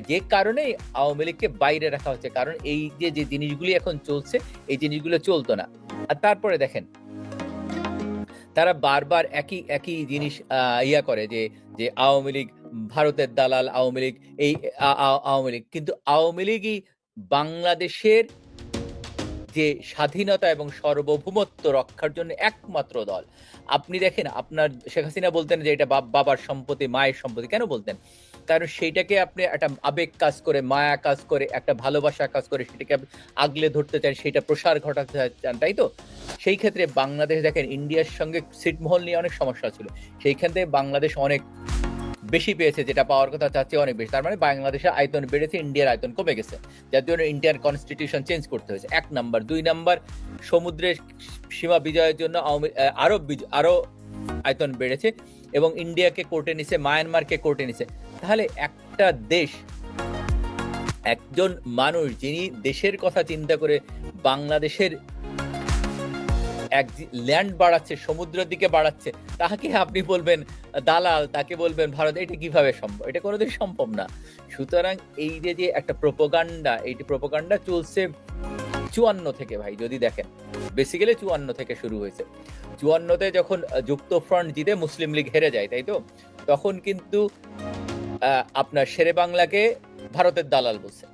যে কারণে আওয়ামী লীগকে বাইরে রাখা হচ্ছে, কারণ এই যে জিনিসগুলি এখন চলছে, এই জিনিসগুলো চলতো না। আর তারপরে দেখেন তারা বারবার একই জিনিস করে যে আওয়ামী লীগ ভারতের দালাল, আওয়ামী লীগ, কিন্তু আওয়ামী লীগই বাংলাদেশের যে স্বাধীনতা এবং সার্বভৌমত্ব রক্ষার জন্য একমাত্র দল। আপনি দেখেন, আপনার শেখ হাসিনা বলতেন যে এটা বাবার সম্পত্তি, মায়ের সম্পত্তি। কেন বলতেন? কারণ সেইটাকে আপনি একটা আবেগ কাজ করে, মায়া কাজ করে, একটা ভালোবাসা কাজ করে, সেটাকে আপনি আগলে ধরতে চান, সেটা প্রসার ঘটাতে চান, তাই তো? সেই ক্ষেত্রে বাংলাদেশ দেখেন ইন্ডিয়ার সঙ্গে ছিটমহল নিয়ে অনেক সমস্যা ছিল, সেইখান থেকে বাংলাদেশ অনেক বেশি পেয়েছে, যেটা পাওয়ার কথা তার চেয়ে অনেক বেশি। তার মানে বাংলাদেশের আয়তন বেড়েছে, ইন্ডিয়ার আয়তন কমে গেছে, যার জন্য ইন্ডিয়ান কনস্টিটিউশন চেঞ্জ করতে হয়েছে। 1 নাম্বার। 2 নাম্বার, সমুদ্রের সীমা বিজয়ের জন্য আরো আয়তন বেড়েছে এবং ইন্ডিয়াকে কোর্টে নিছে, মায়ানমারকে কোর্টে নিছে। তাহলে একটা দেশ, একজন মানুষ যিনি দেশের কথা চিন্তা করে বাংলাদেশের ল্যান্ড বাড়াচ্ছে, সমুদ্রের দিকে বাড়াচ্ছে, তাকে আপনি বলবেন দালাল, তাকে বলবেন ভারত, এটা কিভাবে সম্ভব? এটা কোনোদিন সম্ভব না। সুতরাং এই যে একটা প্রোপাগান্ডা, এইটি প্রোপাগান্ডা চলছে 54 থেকে, ভাই যদি দেখেন, বেসিক্যালি 54 থেকে শুরু হয়েছে। 54-তে যখন যুক্ত ফ্রন্ট জিতে মুসলিম লীগ হেরে যায়, তাই তো? তখন কিন্তু আপনার শেরে বাংলাকে ভারতের দালাল বলছে।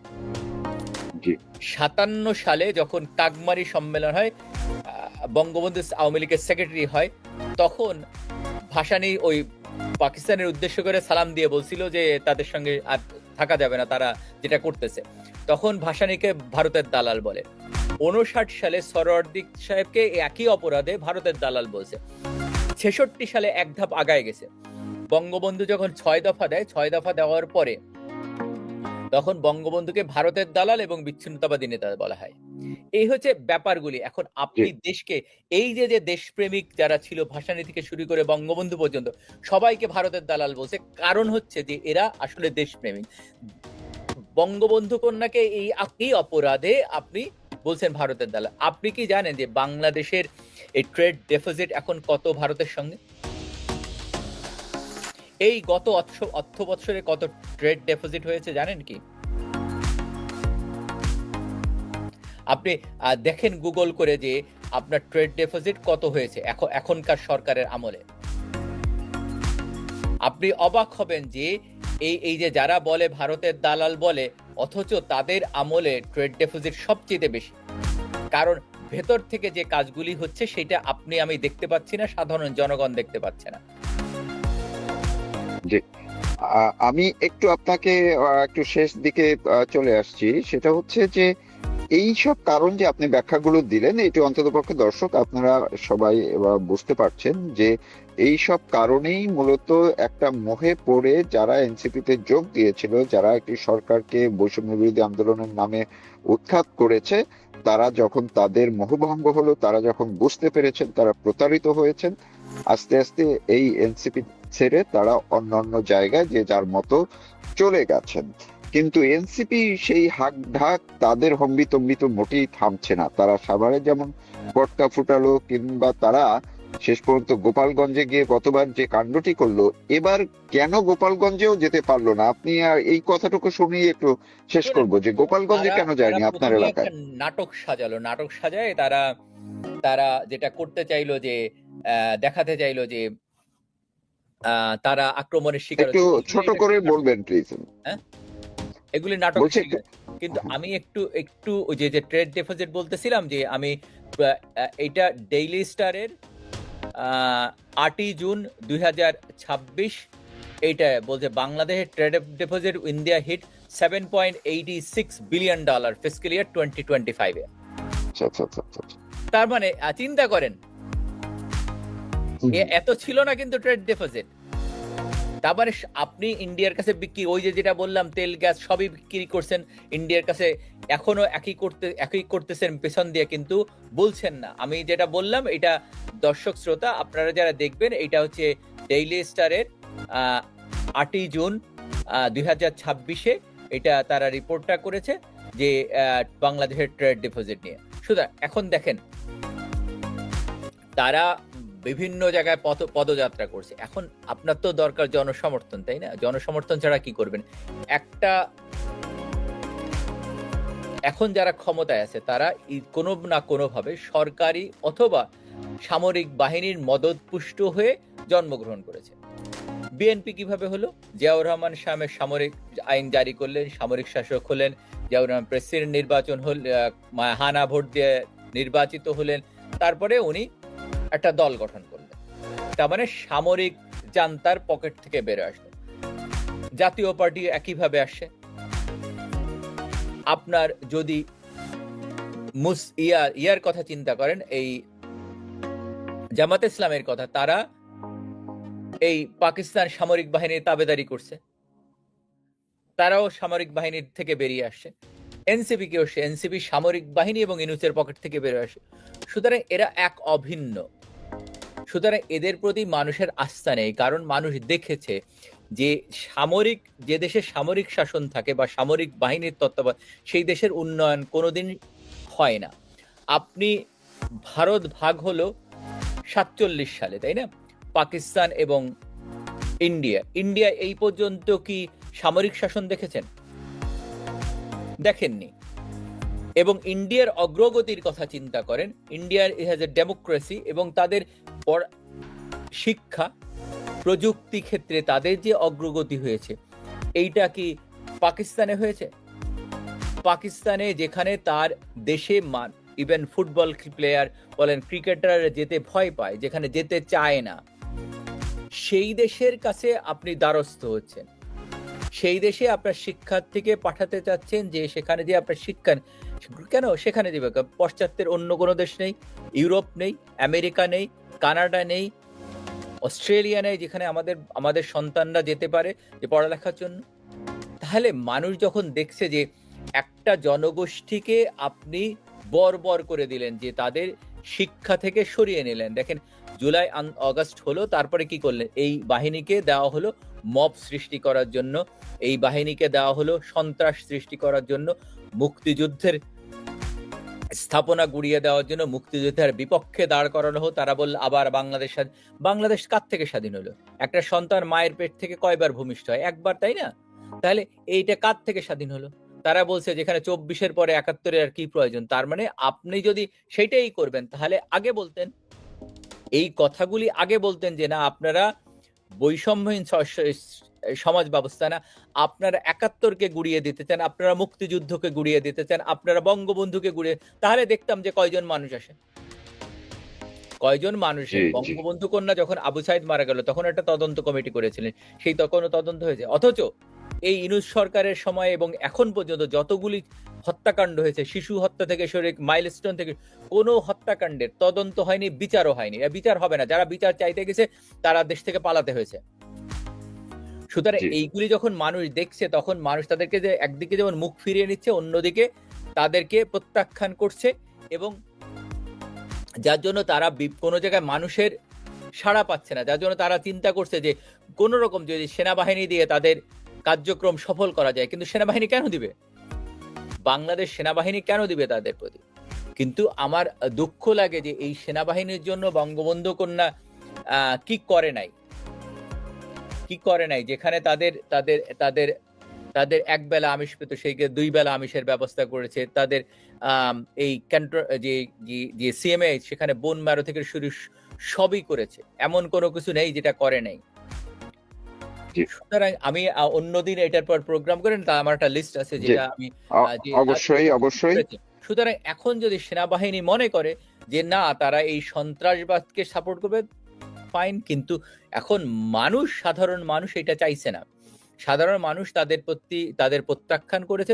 57 সালে যখন কাকমারি সম্মেলন হয়, বঙ্গবন্ধু আওয়ামী লীগের সেক্রেটারি হয়, তখন ভাসানী ওই পাকিস্তানের উদ্দেশ্য করে সালাম দিয়ে বলছিল যে তাদের সঙ্গে আর থাকা যাবে না, তারা যেটা করতেছে। তখন ভাসানীকে ভারতের দালাল বলে। 59 সালে সরওয়ার্দী সাহেবকে একই অপরাধে ভারতের দালাল বলছে। 66 সালে এক ধাপ আগায় গেছে। বঙ্গবন্ধু যখন 6 দফা দেয়, 6 দফা দেওয়ার পরে তখন বঙ্গবন্ধুকে ভারতের দালাল এবং বিচ্ছিন্নতাবাদী নেতা বলা হয়। এই হচ্ছে ব্যাপারগুলি। এখন আপনি দেশকে, এই যে দেশপ্রেমিক যারা ছিল, ভাসানী থেকে শুরু করে বঙ্গবন্ধু পর্যন্ত, সবাইকে ভারতের দালাল বলছে। কারণ হচ্ছে যে এরা আসলে দেশপ্রেমিক। বঙ্গবন্ধু কন্যাকে এই অপরাধে আপনি বলছেন ভারতের দালাল। আপনি কি জানেন যে বাংলাদেশের এই ট্রেড ডেফিসিট এখন কত ভারতের সঙ্গে? এই গত অর্থ বছরে কত ট্রেড ডেফিসিট হয়েছে জানেন কি? আপনি দেখেন গুগল করে যে আপনার ট্রেড ডেফিসিট কত হয়েছে এখনকার সরকারের আমলে। আপনি অবাক হবেন যে এই যে যারা বলে ভারতের দালাল বলে, অথচ তাদের আমলে ট্রেড ডেফিসিট সবচেয়ে বেশি। কারণ ভেতর থেকে যে কাজগুলি হচ্ছে সেটা আপনি আমি দেখতে পাচ্ছি না, সাধারণ জনগণ দেখতে পাচ্ছে না। জি, আমি একটু আপনাকে একটু শেষ দিকে চলে আসছি। সেটা হচ্ছে যে এই সব কারণ যে আপনি ব্যাখ্যাগুলো দিলেন, এটি অন্ততপক্ষে দর্শক আপনারা সবাই বুঝতে পারছেন যে এই সব কারণেই মূলত একটা মোহে পড়ে যারা এনসিপিতে যোগ দিয়েছিল, যারা একটি সরকারকে বৈষম্য বিরোধী আন্দোলনের নামে উৎখাত করেছে, তারা যখন তাদের মোহভঙ্গ হলো, তারা যখন বুঝতে পেরেছেন তারা প্রতারিত হয়েছেন, আস্তে আস্তে এই এনসিপি ছেড়ে তারা অন্যান্য জায়গায় যে যার মতো চলে গেছেন। কিন্তু এনসিপি সেই হাক ঢাক তাদের হম্বিতম্বিত মোটেই থামছে না। তারা সাভারে যেমন পটকা ফুটালো, কিংবা তারা শেষ পর্যন্ত গোপালগঞ্জে গিয়ে গতবার যে কাণ্ডটি করলো, এবার কেন গোপালগঞ্জেও যেতে পারলো না? আপনি এই কথাটুকু শুনিয়ে একটু শেষ করবো যে গোপালগঞ্জে কেন যায়নি আপনার এলাকায়? নাটক সাজায় তারা যেটা করতে চাইলো যে দেখাতে চাইলো যে তারা আক্রমণের শিকার একটু হচ্ছে। ছোট করে বলবেন প্লিজ। এগুলি নাটক বলছি শিকার। কিন্তু আমি একটু ওই যে ট্রেড ডেপোজিট বলতেছিলাম যে আমি এইটা ডেইলি স্টারের 8ই জুন 2026 এইটা বলছে বাংলাদেশের trade deposit India hit $7.86 billion fiscal year 2025 এ। আচ্ছা আচ্ছা আচ্ছা আচ্ছা। তার মানে চিন্তা করেন এত ছিল না কিন্তু ট্রেড ডেপোজিট। তারপরে আপনি ইন্ডিয়ার কাছে বিক্রি, ওই যে যেটা বললাম তেল গ্যাস সবই বিক্রি করছেন ইন্ডিয়ার কাছে, এখনো একই করতেছেন পেছন দিয়ে, কিন্তু বলছেন না। আমি যেটা বললাম এটা দর্শক শ্রোতা আপনারা যারা দেখবেন, এটা হচ্ছে ডেইলি স্টারের 8ই জুন 2026 এটা তারা রিপোর্টটা করেছে যে বাংলাদেশের ট্রেড ডিপোজিট নিয়ে। সুতরাং এখন দেখেন তারা বিভিন্ন জায়গায় পদযাত্রা করছে। এখন আপনার তো দরকার জনসমর্থন, তাই না? জনসমর্থন ছাড়া কি করবেন? এখন যারা ক্ষমতায় আছে তারা কোনো না কোনো ভাবে সরকারি অথবা সামরিক বাহিনীর মদতপুষ্ট হয়ে জন্মগ্রহণ করেছে। বিএনপি কিভাবে হলো? জিয়াউর রহমান সামরিক আইন জারি করলেন, সামরিক শাসক হলেন, জিয়াউর রহমান প্রেসিডেন্ট নির্বাচন হল, হানা ভোট দিয়ে নির্বাচিত হলেন, তারপরে উনি একটা দল গঠন করলেন। তার মানে সামরিক জান্তার পকেট থেকে বেরো আসলো। জাতীয় পার্টি একইভাবে আসছে। আপনার যদি ইয়ার কথা চিন্তা করেন, এই জামাতে ইসলামের কথা, তারা এই পাকিস্তান সামরিক বাহিনীর তাবেদারি করছে, তারাও সামরিক বাহিনীর থেকে বেরিয়ে আসছে। এনসিপি কি হচ্ছে? এনসিপি সামরিক বাহিনী এবং ইনুসের পকেট থেকে বেরিয়ে আসে। সুতরাং এরা এক অভিন্ন। সুতরাং এদের প্রতি মানুষের আস্থা নেই, কারণ মানুষ দেখেছে যে যে দেশের সামরিক শাসন থাকে বা সামরিক বাহিনীর তত্ত্বাবধান, সেই দেশের উন্নয়ন কোনোদিন হয় না। আপনি ভারত ভাগ হলো 47 সালে, তাই না? পাকিস্তান এবং ইন্ডিয়া এই পর্যন্ত কি সামরিক শাসন দেখেছেন? দেখেননি। এবং ইন্ডিয়ার অগ্রগতির কথা চিন্তা করেন, ইন্ডিয়ার হ্যাজ এ ডেমোক্রেসি, এবং তাদের শিক্ষা প্রযুক্তি ক্ষেত্রে তাদের যে অগ্রগতি হয়েছে, এইটা কি পাকিস্তানে হয়েছে? পাকিস্তানে যেখানে তার দেশে ইভেন ফুটবল প্লেয়ার বলেন, ক্রিকেটার যেতে ভয় পায়, যেখানে যেতে চায় না, সেই দেশের কাছে আপনি দ্বারস্থ হচ্ছেন। সেই দেশে আপনার শিক্ষার্থীকে পাঠাতে চাচ্ছেন যে সেখানে যে আপনার শিক্ষা, কেন সেখানে দিবে? পশ্চাত্যের অন্য কোনো দেশ নেই, ইউরোপ নেই, আমেরিকা নেই, কানাডা নেই, অস্ট্রেলিয়া নেই, যেখানে আমাদের সন্তানরা যেতে পারে যে পড়ালেখার জন্য। তাহলে মানুষ যখন দেখছে যে একটা জনগোষ্ঠীকে আপনি বর্বর করে দিলেন, যে তাদের শিক্ষা থেকে সরিয়ে নিলেন। দেখেন জুলাই আগস্ট হলো, তারপরে কি করলেন? এই বাহিনীকে দেওয়া হলো মব সৃষ্টি করার জন্য, এই বাহিনীকে দেওয়া হলো সন্ত্রাস সৃষ্টি করার জন্য, মুক্তিযুদ্ধের স্থাপনা গুড়িয়ে দেওয়ার জন্য, মুক্তিযুদ্ধের বিপক্ষে দাঁড় করানো হোক। তারা বলল আবার বাংলাদেশ কার থেকে স্বাধীন হলো? একটা সন্তান মায়ের পেট থেকে কয়বার ভূমিষ্ঠ হয়? একবার, তাই না? তাহলে এইটা কার থেকে স্বাধীন হলো? তারা বলছে যেখানে 24-এর পরে 71-এর আর কি প্রয়োজন? তার মানে আপনি যদি সেইটাই করবেন তাহলে আগে বলতেন, এই কথাগুলি আগে বলতেন যে না, আপনারা বৈষম্যহীন সমাজ ব্যবস্থা না, আপনারা 71-কে গুড়িয়ে দিতে চান, আপনারা মুক্তিযুদ্ধকে গুড়িয়ে দিতে চান, আপনারা বঙ্গবন্ধুকে গুড়িয়ে, তাহলে দেখতাম যে কয়জন মানুষ আসে। বঙ্গবন্ধু কন্যা যখন আবু সাইদ মারা গেল, তখন একটা তদন্ত কমিটি করেছিলেন, সেই তখনও তদন্ত হয়েছে। অথচ এই ইনুস সরকারের সময় এবং এখন পর্যন্ত যতগুলি হত্যাকাণ্ড হয়েছে, শিশু হত্যা থেকে শুরু মাইলস্টোন থেকে, কোনো হত্যাকাণ্ডের তদন্ত হয়নি, বিচারও হয়নি। বিচার হবে না, যারা বিচার চাইতে গেছে তারা দেশ থেকে পালাতে হয়েছে। সুতরাং এইগুলি যখন মানুষ দেখছে, তখন মানুষ তাদেরকে যে একদিকে যেমন মুখ ফিরিয়ে নিচ্ছে, অন্যদিকে তাদেরকে প্রত্যাখ্যান করছে, এবং যার জন্য তারা কোনো জায়গায় মানুষের সাড়া পাচ্ছে না, যার জন্য তারা চিন্তা করছে যে কোনো রকম যদি সেনাবাহিনী দিয়ে তাদের কার্যক্রম সফল করা যায়। কিন্তু সেনাবাহিনী কেন দিবে? বাংলাদেশ সেনাবাহিনী কেন দিবে তাদের প্রতি? কিন্তু আমার দুঃখ লাগে যে এই সেনাবাহিনীর জন্য বঙ্গবন্ধু কন্যা কি করে নাই, যেখানে তাদের একবেলা আমিষ পেত, সেই 2 বেলা আমিষের ব্যবস্থা করেছে। তাদের এই যে সিএমএ, সেখানে বোন ম্যারো থেকে শুরু সবই করেছে, এমন কোনো কিছু নেই যেটা করে নাই। জি। সুতরাং আমি অন্যদিন এটার পর প্রোগ্রাম করেন, তা আমার একটা লিস্ট আছে জি। যেটা আমি যে অবশ্যই, অবশ্যই। করেছে। সুতরাং এখন যদি সেনাবাহিনী মনে করে যে না তারা এই সন্ত্রাসবাদকে সাপোর্ট করবে, ফাইন। কিন্তু এখন সাধারণ মানুষ এটা চাইছে না। সাধারণ মানুষ তাদের প্রতি তাদের প্রত্যাখ্যান করেছে,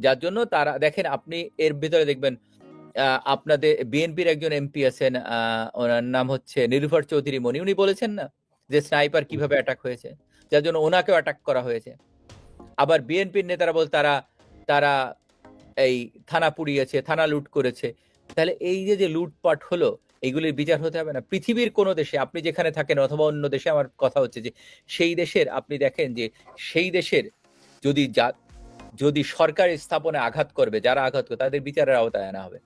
যার জন্য তারা দেখেন, আপনি এর ভিতরে দেখবেন আপনাদের বিএনপির একজন এমপি আছেন, ওনার নাম হচ্ছে নীলুফার চৌধুরী মনি। উনি বলেছেন না যে স্নাইপার কিভাবে অ্যাটাক হয়েছে, যার জন্য ওনাকেও অ্যাটাক করা হয়েছে। আবার বিএনপির নেতারা তারা তারা এই থানা পুড়িয়েছে, থানা লুট করেছে। তাহলে এই যে লুটপাট হলো, এগুলির বিচার হতে হবে না? পৃথিবীর কোন দেশে আপনি যেখানে থাকেন অথবা অন্য দেশে, আমার কথা হচ্ছে যে সেই দেশের আপনি দেখেন যে সেই দেশের যদি যদি সরকারি স্থাপনায় আঘাত করবে, যারা আঘাত করবে তাদের বিচারের আওতায় আনা হবে।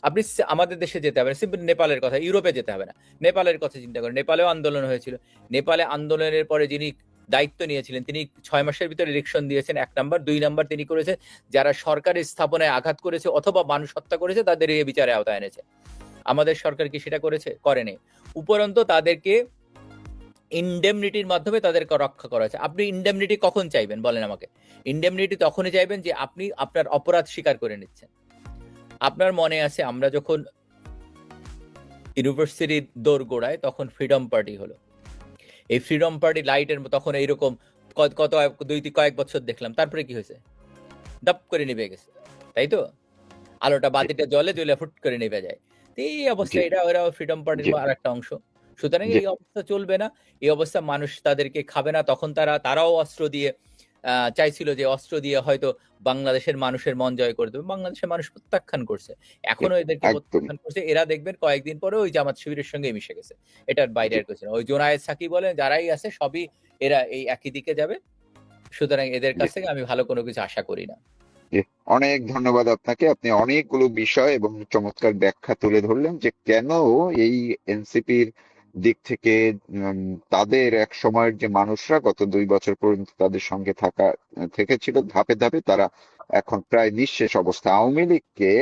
আপনি আমাদের দেশে যেতে হবে না, সিম্পল নেপালের কথা, ইউরোপে যেতে হবে না, নেপালের কথা চিন্তা করেন। নেপালেও আন্দোলন হয়েছিল। নেপালে আন্দোলনের পরে যিনি দায়িত্ব নিয়েছিলেন তিনি 6 মাসের ভিতরে ইলেকশন দিয়েছেন, 1 নাম্বার। 2 নাম্বার তিনি করেছেন যারা সরকারি স্থাপনায় আঘাত করেছে অথবা মানুষ হত্যা করেছে তাদের এই বিচারে আওতায় এনেছে। আমাদের সরকার কি সেটা করেছে? করেনি। উপরন্তু তাদেরকে ইনডেমনিটির মাধ্যমে তাদেরকে রক্ষা করা হয়েছে। আপনি ইনডেমনিটি কখন চাইবেন বলেন আমাকে? ইনডেমনিটি তখনই চাইবেন যে আপনি আপনার অপরাধ স্বীকার করে নিচ্ছেন। আপনার মনে আছে আমরা যখন ইউনিভার্সিটির দোরগোড়ায় তখন ফ্রিডম পার্টি হলো। এই ফ্রিডম পার্টি লাইটের তখন এইরকম কয়েক বছর দেখলাম। তারপরে কি হয়েছে? দাপ করে নিভে গেছে, তাই তো? আলোটা বাতিটা জ্বলে ফুট করে নিভে যায়। তো এই অবস্থা, জি। এরা ফ্রিডম পার্টির জি। আর একটা অংশ। সুতরাং জি। এই অবস্থা চলবে না। এই অবস্থা মানুষ তাদেরকে খাবে না। তখন তারাও অস্ত্র দিয়ে চাইছিল যে অস্ত্র দিয়ে হয়তো বাংলাদেশের মানুষের মন জয় করে দেবে। বাংলাদেশের মানুষ প্রত্যাখ্যান করছে। এখনো এদেরকে একদমই। প্রত্যাখ্যান করছে। এরা দেখবেন কয়েকদিন পরে ওই জামাত শিবিরের সঙ্গে মিশে গেছে। এটার বাইরে জি। আর কিছু না। ওই জোনায়েদ সাকি বলেন যারাই আছে সবই এরা এই একই দিকে যাবে। সুতরাং এদের কাছ জি। থেকে আমি ভালো কোনো কিছু আশা করি না। জি। অনেক ধন্যবাদ আপনাকে। আপনি অনেকগুলো বিষয় এবং চমৎকার ব্যাখ্যা তুলে ধরলেন যে কেন এই এনসিপির দিক থেকে তাদের এক সময়ের যে মানুষরা গত 2 বছর পর্যন্ত তাদের সঙ্গে থেকেছিল, ধাপে ধাপে তারা এখন প্রায় নিঃশেষ অবস্থা। আওয়ামী লীগকে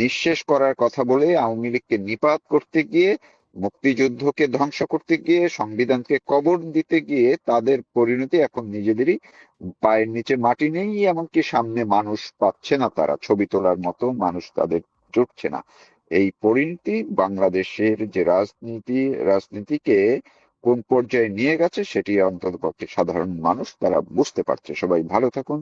নিঃশেষ করার কথা বলে, আওয়ামী লীগকে নিপাত করতে গিয়ে, মুক্তিযুদ্ধকে ধ্বংস করতে গিয়ে, সংবিধানকে কবর দিতে গিয়ে তাদের পরিণতি এখন নিজেদেরই পায়ের নিচে মাটি নেই, এমনকি সামনে মানুষ পাচ্ছে না, তারা ছবি তোলার মতো মানুষ তাদের জুটছে না। এই পরিণতি বাংলাদেশের যে রাজনীতিকে কোন পর্যায়ে নিয়ে গেছে সেটি অন্ততপক্ষে সাধারণ মানুষ তারা বুঝতে পারছে। সবাই ভালো থাকুন,